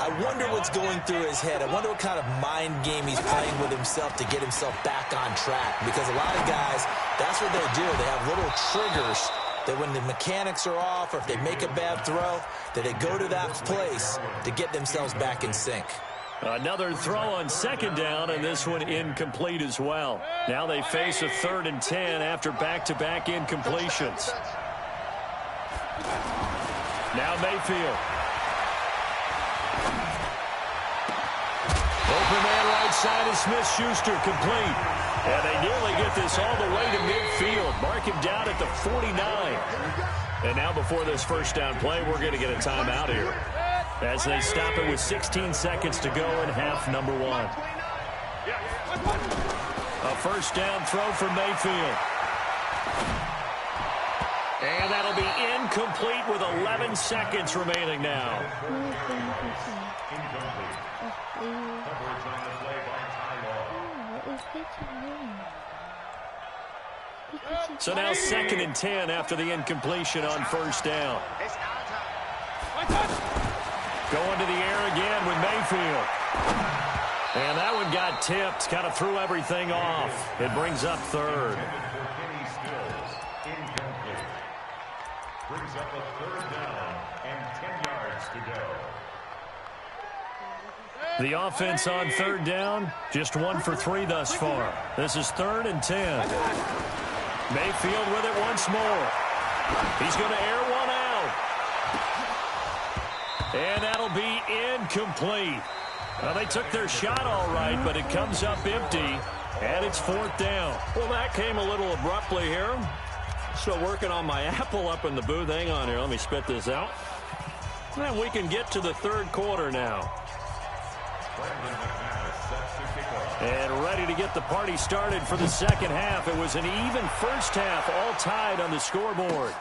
I wonder what's going through his head. I wonder what kind of mind game he's playing with himself to get himself back on track. Because a lot of guys, that's what they do. They have little triggers that when the mechanics are off or if they make a bad throw, that they go to that place to get themselves back in sync. Another throw on second down, and this one incomplete as well. Now they face a 3rd and 10 after back-to-back incompletions. Now Mayfield. Open man right side is Smith-Schuster, complete. And they nearly get this all the way to midfield. Mark him down at the 49. And now before this first down play, we're going to get a timeout here, as they stop it with 16 seconds to go in half number one. A first down throw for Mayfield. And that'll be incomplete with 11 seconds remaining now. So now 2nd and 10 after the incompletion on first down. Going to the air again with Mayfield. And that one got tipped, kind of threw everything off. It brings up 3rd. Brings up a 3rd down and 10 yards to go. The offense on 3rd down, just 1 for 3 thus far. This is 3rd and 10. Mayfield with it once more. He's going to air one out. And that'll be incomplete. Well, they took their shot all right, but it comes up empty, and it's 4th down. Well, that came a little abruptly here. Still working on my apple up in the booth. Hang on here. Let me spit this out. And we can get to the 3rd quarter now. And ready to get the party started for the second half. It was an even first half, all tied on the scoreboard.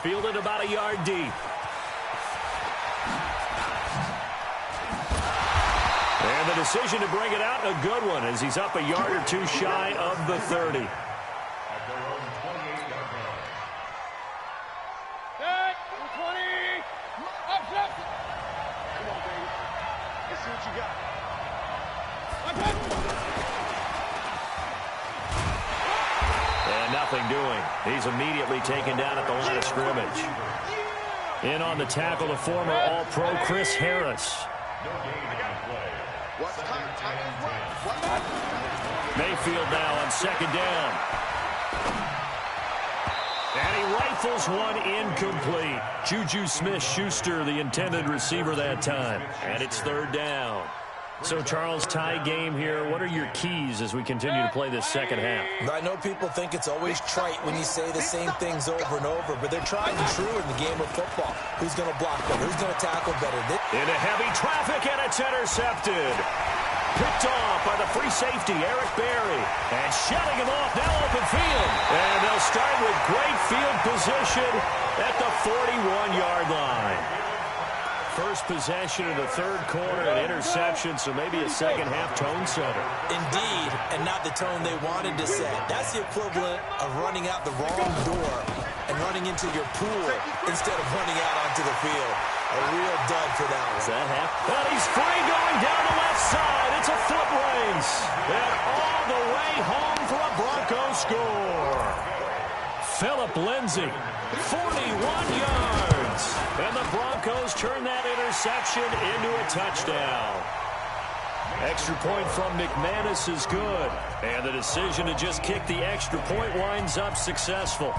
Fielded about a yard deep. And the decision to bring it out, a good one, as he's up a yard or 2 shy of the 30. And nothing doing. He's immediately taken down at the line of scrimmage. In on the tackle, the former All-Pro Chris Harris. Mayfield now on 2nd down. And he rifles one incomplete. Juju Smith-Schuster, the intended receiver that time. And it's 3rd down. So, Charles, tie game here. What are your keys as we continue to play this second half? I know people think it's always trite when you say the same things over and over, but they're tried and true in the game of football. Who's going to block better? Who's going to tackle better? Into heavy traffic, and it's intercepted. Picked off by the free safety, Eric Berry. And shutting him off, now open field. And they'll start with great field position at the 41-yard line. First possession of the third quarter, an interception, so maybe a second-half tone setter. Indeed, and not the tone they wanted to set. That's the equivalent of running out the wrong door and running into your pool instead of running out onto the field. A real dud for that one. Does that happen? And he's free going down the left side. It's a foot race. And all the way home for a Broncos score. Phillip Lindsay, 41 yards. And the Broncos turn that interception into a touchdown. Extra point from McManus is good. And the decision to just kick the extra point winds up successful.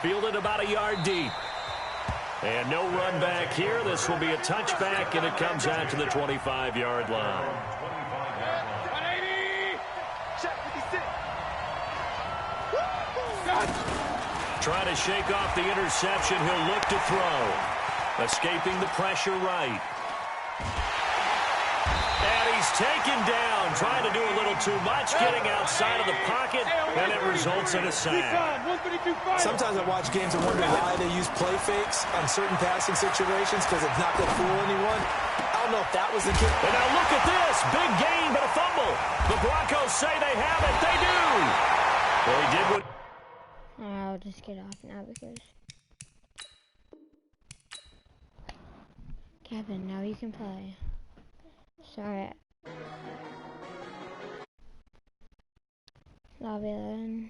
Fielded about a yard deep. And no run back here. This will be a touchback, and it comes out to the 25-yard line. Trying to shake off the interception. He'll look to throw. Escaping the pressure right. And he's taken down. Trying to do a little too much. Getting outside of the pocket. And it results in a sack. Sometimes I watch games and wonder why they use play fakes on certain passing situations, because it's not going to fool anyone. I don't know if that was the case. And now look at this. Big gain, but a fumble. The Broncos say they have it. They do. They did what... I'll just get off now because... Kevin, now you can play. Sorry. Lobby then.